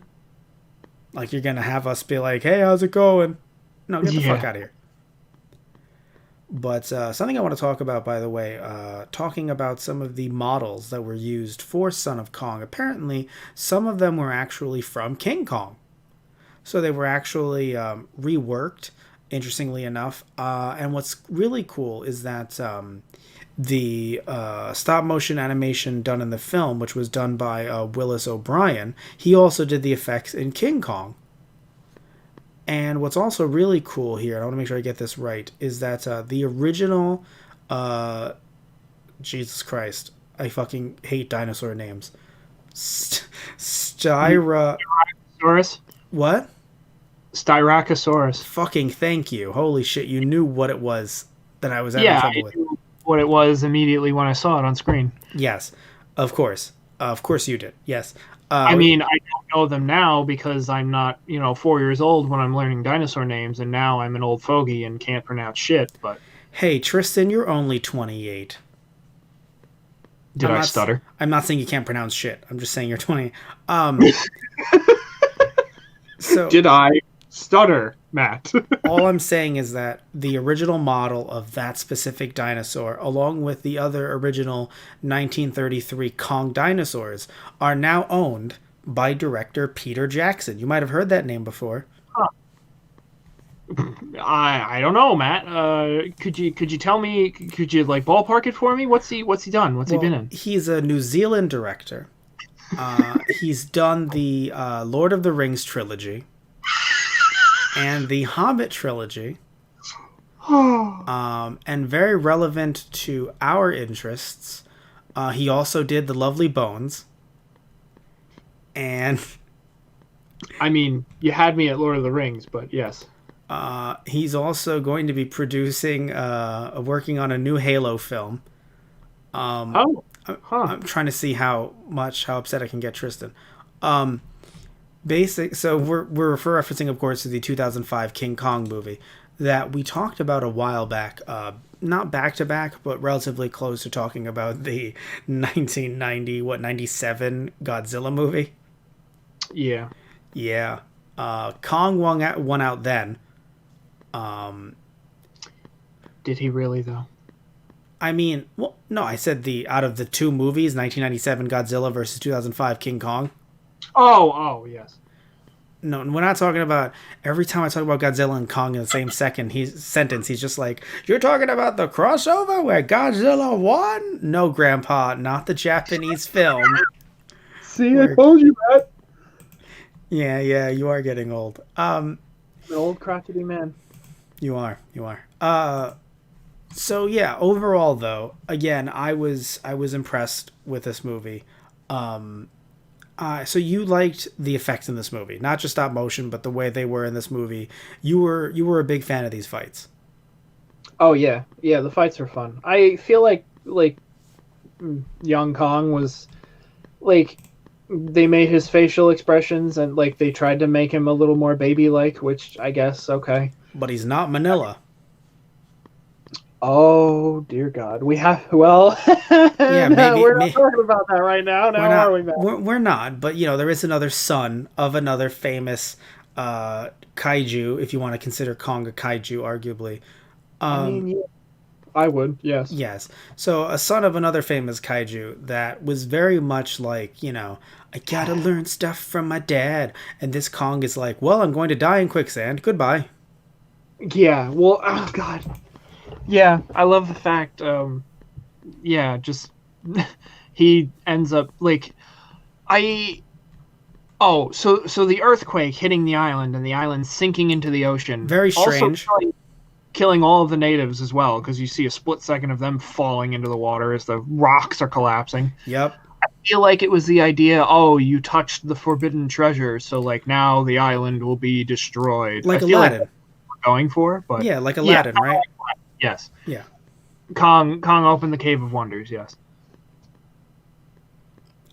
Like you're gonna have us be like, "Hey, how's it going?" No, get the fuck Yeah. out of here. But something I want to talk about, by the way, talking about some of the models that were used for Son of Kong. Apparently, some of them were actually from King Kong. So they were actually reworked, interestingly enough. And what's really cool is that the stop motion animation done in the film, which was done by Willis O'Brien, he also did the effects in King Kong. And what's also really cool here, and I want to make sure I get this right, is that the original, Jesus Christ, I fucking hate dinosaur names. Styra, Styracosaurus. what? Styracosaurus. Fucking thank you. Holy shit, you knew what it was that I was having Yeah, trouble I with. knew what it was immediately when I saw it on screen. Yes, of course. Of course you did. Yes. I mean, I don't know them now because I'm not, 4 years old when I'm learning dinosaur names, and now I'm an old fogey and can't pronounce shit. But Hey, Tristan, you're only 28. did I'm I not, stutter? I'm not saying you can't pronounce shit. I'm just saying you're 20. So Did I stutter, Matt? all I'm saying is that the original model of that specific dinosaur, along with the other original 1933 Kong dinosaurs, are now owned by director Peter Jackson. You might have heard that name before. I don't know, Matt. Could you tell me? Could you like ballpark it for me? What's he done? What's he been in? He's a New Zealand director. He's done the Lord of the Rings trilogy and the Hobbit trilogy. And very relevant to our interests, he also did The Lovely Bones. And I mean, you had me at Lord of the Rings, but yes. He's also going to be working on a new Halo film. Oh, I'm, huh. I'm trying to see how upset I can get Tristan. Um, so we're referencing, of course, to the 2005 King Kong movie that we talked about a while back. Not back to back, but relatively close to talking about the 97 Godzilla movie. Yeah. Yeah, Kong won out then. Did he really though? I mean, well, no, I said the out of the two movies, 1997 Godzilla versus 2005 King Kong. Oh, yes. No, we're not talking about. Every time I talk about Godzilla and Kong in the same sentence, he's just like, "You're talking about the crossover where Godzilla won?" No, Grandpa, not the Japanese film. See, I Where, told you that. yeah, you are getting old. An old crotchety man. You are. So yeah, overall though, again, I was impressed with this movie. So you liked the effects in this movie, not just stop motion, but the way they were in this movie. You were a big fan of these fights. Oh yeah, yeah. The fights are fun. I feel like young Kong was like they made his facial expressions and like they tried to make him a little more baby like, which I guess okay. But he's not Manila. Oh dear God, we have well. Yeah, No, maybe we're not talking about that right now. we're Now are not we, Matt? we're not. But there is another son of another famous kaiju, if you want to consider Kong a kaiju, arguably. I mean, yeah, I would. Yes. Yes. So a son of another famous kaiju that was very much like, I gotta learn stuff from my dad. And this Kong is like, well, I'm going to die in quicksand. Goodbye. Yeah. Well. Oh God. Yeah, I love the fact. Yeah, just he ends up like I. Oh, so the earthquake hitting the island and the island sinking into the ocean. Very strange. Also killing all of the natives as well, because you see a split second of them falling into the water as the rocks are collapsing. Yep. I feel like it was the idea, oh, you touched the forbidden treasure, so like now the island will be destroyed. Like I feel Aladdin. like that's what we're going for, but Yeah, like Aladdin, yeah, right? yes. Yeah. Kong opened the Cave of Wonders, yes.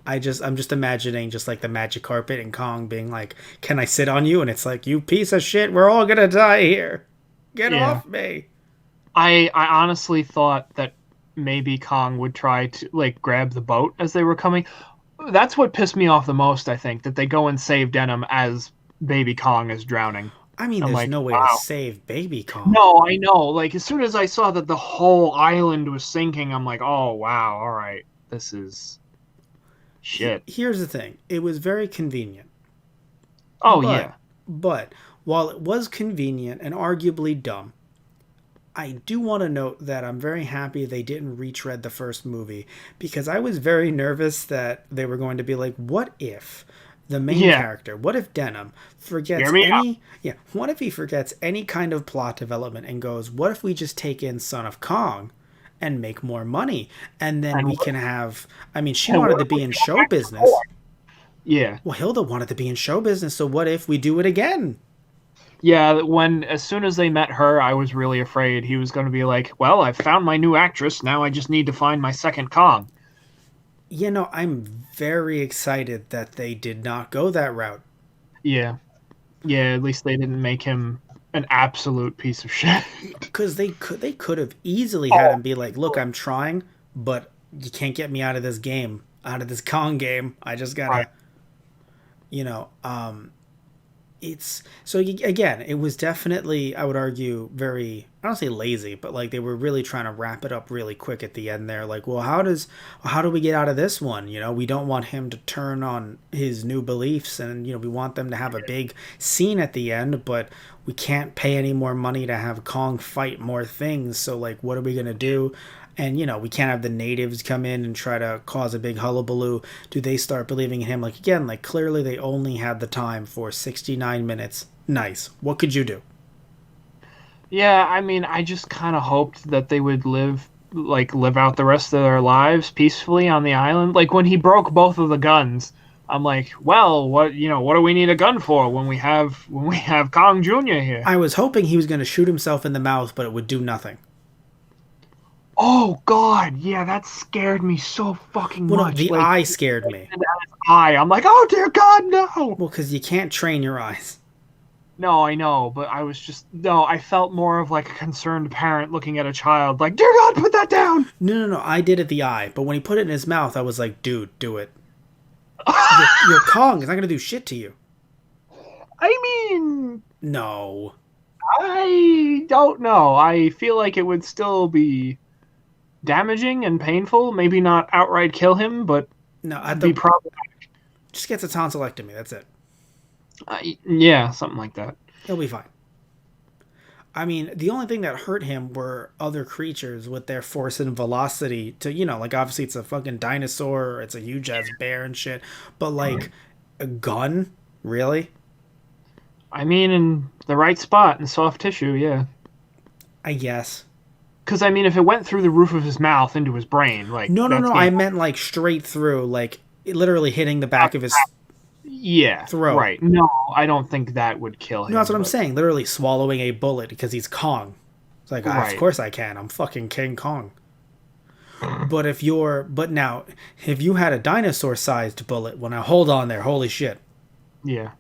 I'm just imagining just like the magic carpet and Kong being like, "Can I sit on you?" And it's like, "You piece of shit, we're all gonna die here. Get Yeah. off me." I honestly thought that maybe Kong would try to like grab the boat as they were coming. That's what pissed me off the most, I think, that they go and save Denim as baby Kong is drowning. I mean, I'm there's like, no way wow. to save baby Kong. No, I know. Like as soon as I saw that the whole island was sinking, I'm like, oh wow, all right, this is shit. Here's the thing. It was very convenient. Oh but, yeah, But while it was convenient and arguably dumb, I do want to note that I'm very happy they didn't retread the first movie because I was very nervous that they were going to be like, what if the main character, what if Denim forgets what if he forgets any kind of plot development and goes, what if we just take in Son of Kong and make more money? And then we can have, I mean, she wanted to be in show business. yeah. Well, Hilda wanted to be in show business, so what if we do it again? Yeah, as soon as they met her, I was really afraid he was going to be like, well, I've found my new actress, now I just need to find my second Kong. I'm very excited that they did not go that route. Yeah. Yeah, at least they didn't make him an absolute piece of shit. Because they could have easily had him be like, look, I'm trying, but you can't get me out of this game, out of this Kong game. I just gotta, Right. It's so again, it was definitely, I would argue, very, I don't say lazy, but like they were really trying to wrap it up really quick at the end there. Like, well, how do we get out of this one? We don't want him to turn on his new beliefs, and we want them to have a big scene at the end, but we can't pay any more money to have Kong fight more things. So like, what are we gonna do? And we can't have the natives come in and try to cause a big hullabaloo. Do they start believing in him? Like again, like clearly they only had the time for 69 minutes. Nice. What could you do? Yeah, I mean, I just kind of hoped that they would live out the rest of their lives peacefully on the island. Like when he broke both of the guns, I'm like, well, what do we need a gun for when we have Kong Jr. here? I was hoping he was going to shoot himself in the mouth, but it would do nothing. Oh God, yeah, that scared me so fucking Well, no, much. the Like, eye scared me. eye, I'm like, oh dear God, no. Well, because you can't train your eyes. No, I know, but I was just no. I felt more of like a concerned parent looking at a child, like, dear God, put that down. No. I did it the eye, but when he put it in his mouth, I was like, dude, do it. Your Kong is not going to do shit to you. I mean, No. I don't know. I feel like it would still be damaging and painful. Maybe not outright kill him, but No, be probably just gets a tonsillectomy. That's it. yeah, something like that. He'll be fine. I mean, the only thing that hurt him were other creatures with their force and velocity to, like, obviously it's a fucking dinosaur, or it's a huge ass bear and shit, but, like, a gun? Really? I mean, in the right spot in soft tissue, yeah. I guess. Because, I mean, if it went through the roof of his mouth into his brain, like... No, I meant, like, straight through, like, literally hitting the back of his throat. Right. No, I don't think that would kill him. No, that's what I'm saying. Literally swallowing a bullet because he's Kong. It's like, Right. Of course I can. I'm fucking King Kong. But if you had a dinosaur-sized bullet, well, now hold on there. Holy shit. Yeah.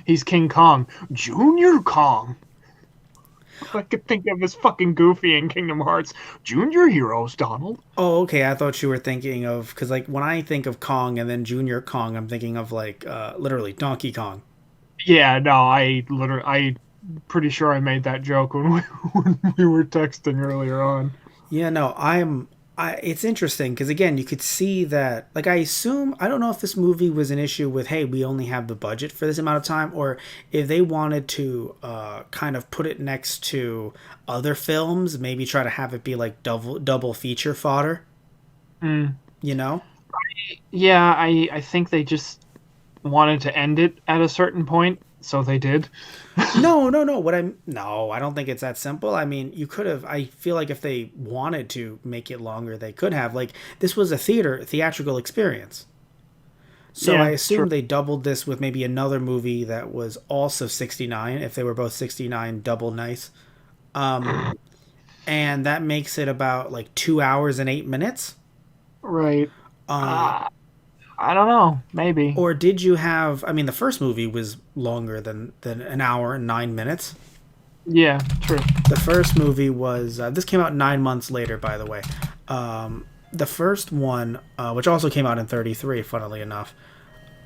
He's King Kong. Junior Kong. I could think of as fucking Goofy in Kingdom Hearts. Junior heroes, Donald. Oh, okay. I thought you were thinking of, because, like, when I think of Kong and then Junior Kong, I'm thinking of, like, literally Donkey Kong. Yeah, no, I pretty sure I made that joke when we were texting earlier on. Yeah, no, it's interesting because, again, you could see that, like, I don't know if this movie was an issue with, hey, we only have the budget for this amount of time, or if they wanted to kind of put it next to other films, maybe try to have it be like double feature fodder. You know? Yeah, I think they just wanted to end it at a certain point, so they did. No. No, I don't think it's that simple. I mean, you could have. I feel like if they wanted to make it longer, they could have. Like, this was a theatrical experience. So Yeah, I assume sure. they doubled this with maybe another movie that was also 69. If they were both 69, double nice. And that makes it about like 2 hours and 8 minutes. Right. I don't know. Maybe. Or did you have? I mean, the first movie was longer than an hour and 9 minutes. Yeah, true. The first movie was this came out 9 months later, by the way. The first one, which also came out in 33, funnily enough,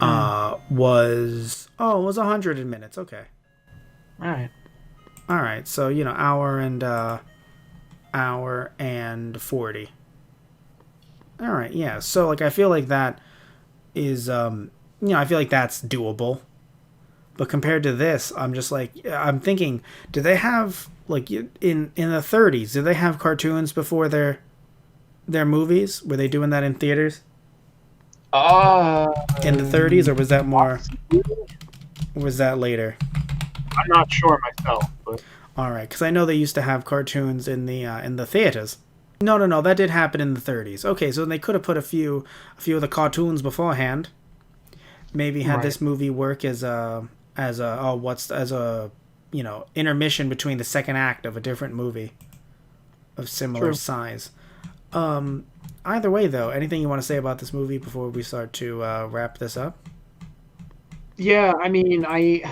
was 100 minutes. Okay, all right. So hour and 40. All right, yeah. So like, I feel like that is I feel like that's doable. But compared to this, I'm just like, I'm thinking, do they have, like, in the 30s, did they have cartoons before their movies? Were they doing that in theaters? In the 30s, or was that more? Or was that later? I'm not sure myself, but All right, because I know they used to have cartoons in the theaters. No, that did happen in the 30s. Okay, so they could have put a few of the cartoons beforehand. Maybe had this movie work as a intermission between the second act of a different movie of similar size. Either way, though, anything you want to say about this movie before we start to wrap this up? Yeah, I mean, I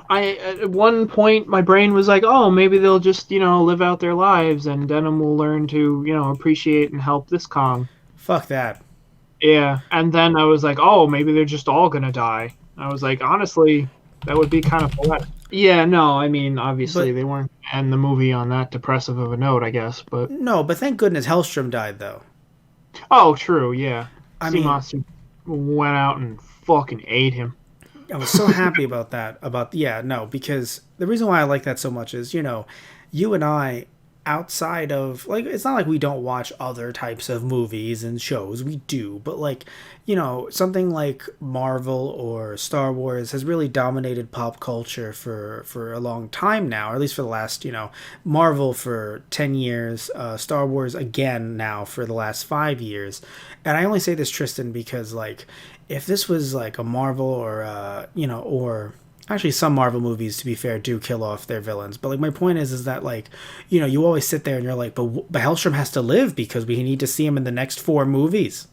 at one point my brain was like, oh, maybe they'll just live out their lives, and Denim will learn to appreciate and help this Kong. Fuck that. Yeah, and then I was like, oh, maybe they're just all gonna die. I was like, honestly, that would be kind of poetic. Yeah, no, I mean, obviously they weren't gonna end the movie on that depressive of a note, I guess, but No, but thank goodness Hellstrom died, though. oh, true, yeah. I Sea mean, Monster went out and fucking ate him. I was so happy about that. Because the reason why I like that so much is, you and I, outside of like it's not like we don't watch other types of movies and shows, we do, but like, something like Marvel or Star Wars has really dominated pop culture for a long time now, or at least for the last, Marvel for 10 years, Star Wars again now for the last 5 years. And I only say this, Tristan, because like if this was like a Marvel or or actually some Marvel movies, to be fair, do kill off their villains, but like my point is that like, you always sit there and you're like, but Hellstrom has to live because we need to see him in the next 4 movies.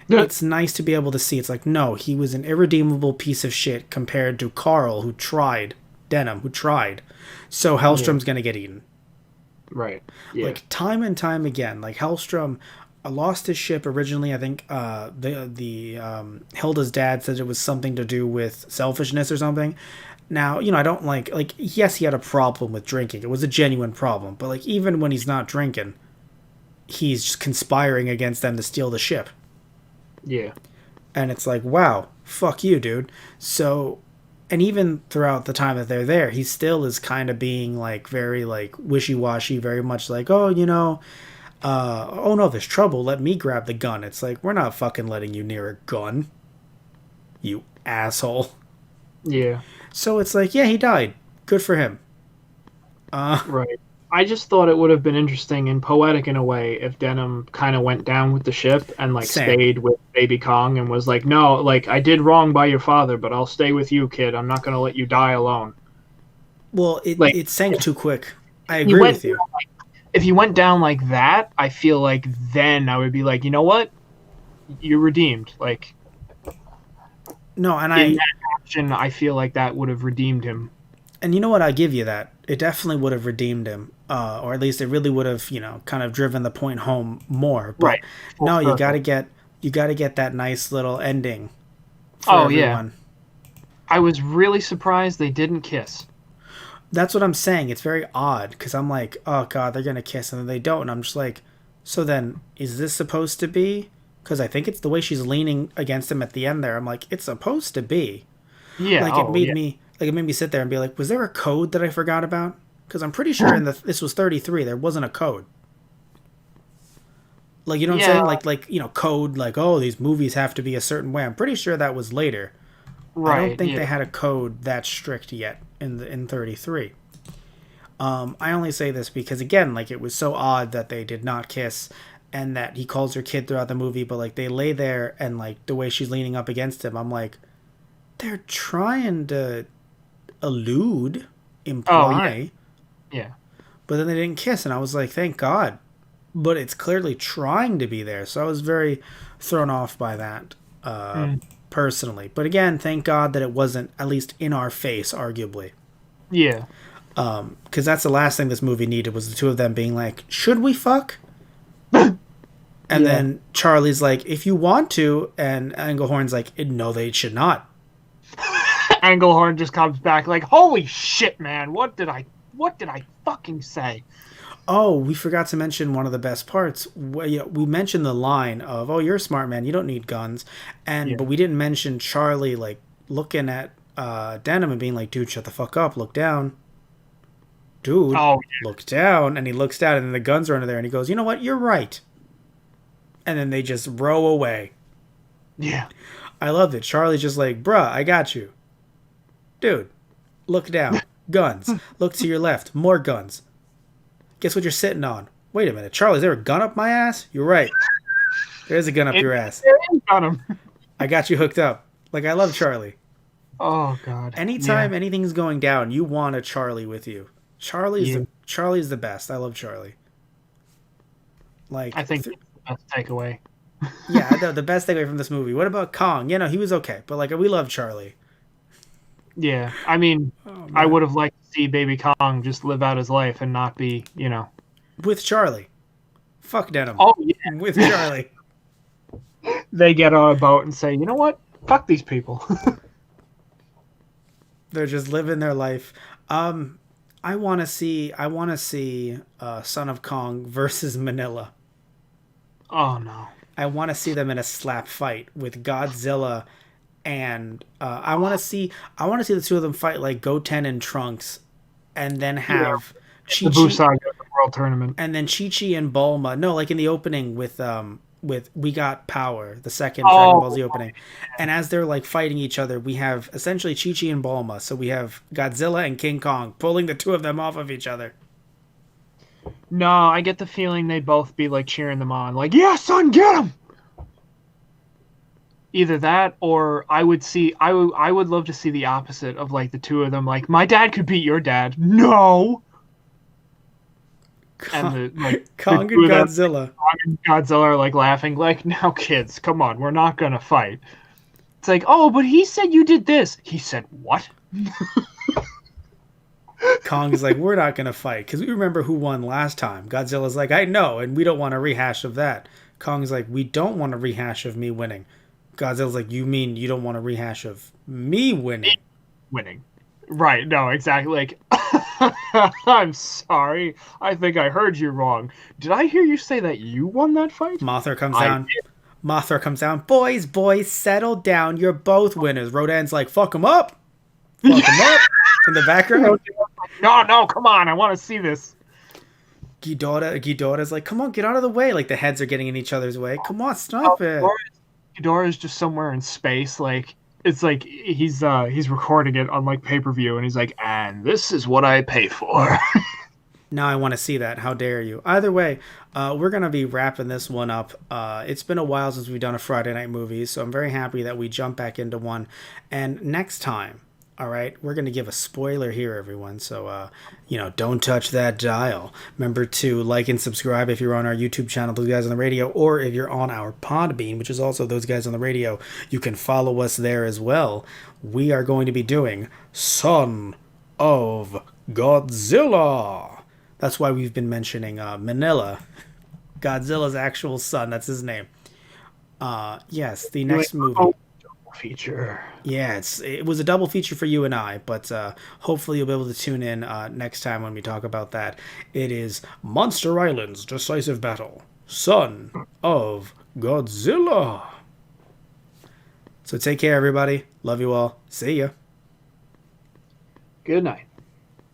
Yeah. It's nice to be able to see. It's like, no, he was an irredeemable piece of shit compared to Carl, who tried, Denham, who tried. So Hellstrom's gonna get eaten. Right. Yeah. Like time and time again, like Hellstrom lost his ship originally. I think the Hilda's dad said it was something to do with selfishness or something. Now, I don't like yes, he had a problem with drinking. It was a genuine problem, but like even when he's not drinking, he's just conspiring against them to steal the ship. Yeah. And it's like, wow, fuck you, dude. So, and even throughout the time that they're there, he still is kind of being like very like wishy-washy, very much like, oh, oh no, there's trouble, let me grab the gun. It's like, we're not fucking letting you near a gun, you asshole. Yeah. So it's like, yeah, he died. Good for him. Right. I just thought it would have been interesting and poetic in a way if Denham kind of went down with the ship and like Same. stayed with Baby Kong and was like, no, like I did wrong by your father, but I'll stay with you, kid. I'm not going to let you die alone. Well, Like- it sank too quick. I He agree went with you. down, if you went down like that, I feel like then I would be like, you know what? You're redeemed. Like No, and in that action, I feel like that would have redeemed him. And you know what? I give you that. It definitely would have redeemed him, or at least it really would have, kind of driven the point home more. But Right. Full no, you circle. gotta get that nice little ending for Oh, yeah. everyone. I was really surprised they didn't kiss. That's what I'm saying. It's very odd because I'm like, oh god, they're gonna kiss, and then they don't, and I'm just like, so then is this supposed to be? Because I think it's the way she's leaning against him at the end there. I'm like, it's supposed to be. Yeah. Like it made me sit there and be like, was there a code that I forgot about? Because I'm pretty sure this was 33. There wasn't a code. Like, you know what I'm saying? Like code. Like, oh, these movies have to be a certain way. I'm pretty sure that was later. Right. I don't think yeah. they had a code that strict yet in 33. I only say this because again, like it was so odd that they did not kiss, and that he calls her kid throughout the movie, but like they lay there and like the way she's leaning up against him, I'm like, they're trying to allude, imply, Yeah. but then they didn't kiss, and I was like, thank God. But it's clearly trying to be there, so I was very thrown off by that, personally. But again, thank God that it wasn't at least in our face, arguably. Yeah. Because that's the last thing this movie needed, was the two of them being like, should we fuck? And then Charlie's like, if you want to, and Englehorn's like, no, they should not. Englehorn just comes back like, holy shit, man, what did I fucking say? Oh, we forgot to mention one of the best parts. We mentioned the line of, oh, you're a smart man, you don't need guns. But we didn't mention Charlie, like, looking at Denham and being like, dude, shut the fuck up, look down. Dude, look down. And he looks down, and then the guns are under there, and he goes, you know what, you're right. And then they just row away. Yeah. I loved it. Charlie's just like, bruh, I got you. Dude, look down. Guns. Look to your left. More guns. Guess what you're sitting on? Wait a minute. Charlie, is there a gun up my ass? You're right. There's a gun up your ass. Got him. I got you hooked up. Like, I love Charlie. Oh, God. Anytime anything's going down, you want a Charlie with you. Charlie's the best. I love Charlie. Like, I think that's the best takeaway. yeah, the best takeaway from this movie. What about Kong? He was okay, but like, we love Charlie. Yeah. I mean, I would have liked to see Baby Kong just live out his life and not be, With Charlie. Fuck Denham. Oh, yeah. With Charlie. They get on a boat and say, you know what? Fuck these people. They're just living their life. I want to see Son of Kong versus Manila. Oh, no. I want to see them in a slap fight with Godzilla, and I want to see the two of them fight like Goten and Trunks, and then have the Busag of the World Tournament. And then Chi-Chi and Bulma, no, like in the opening with We Got Power, the second Dragon Ball Z opening. And as they're like fighting each other, we have essentially Chi-Chi and Bulma. So we have Godzilla and King Kong pulling the two of them off of each other. No, I get the feeling they'd both be like cheering them on, like, "Yeah, son, get him!" Either that, or I would love to see the opposite of like the two of them, like, "My dad could beat your dad." No. And the like Kong the and two of them, Godzilla. Kong and Godzilla are like laughing, like, "Now, kids, come on, we're not gonna fight." It's like, "Oh, but he said you did this." He said what? Kong is like, we're not going to fight because we remember who won last time. Godzilla's like, I know, and we don't want a rehash of that. Kong's like, we don't want a rehash of me winning. Godzilla's like, you mean you don't want a rehash of me winning? Winning. Right, no, exactly. Like, I'm sorry. I think I heard you wrong. Did I hear you say that you won that fight? Mothra comes down. Mothra comes down. Boys, settle down. You're both winners. Rodan's like, fuck him up. Fuck him up. In the background. No, come on. I want to see this. Ghidorah's like, come on, get out of the way. Like the heads are getting in each other's way. Come on, stop it. Ghidorah's just somewhere in space. Like, it's like he's recording it on like pay-per-view, and he's like, and this is what I pay for. Now I want to see that. How dare you? Either way, we're going to be wrapping this one up. It's been a while since we've done a Friday night movie, so I'm very happy that we jump back into one. And next time, all right, we're going to give a spoiler here, everyone. So, don't touch that dial. Remember to like and subscribe if you're on our YouTube channel, Those Guys on the Radio, or if you're on our Podbean, which is also Those Guys on the Radio, you can follow us there as well. We are going to be doing Son of Godzilla. That's why we've been mentioning Manila, Godzilla's actual son. That's his name. Yes, the next movie. Feature. Yeah, it was a double feature for you and I, but hopefully you'll be able to tune in next time when we talk about that. It is Monster Island's Decisive Battle, Son of Godzilla. So take care, everybody. Love you all. See ya. Good night.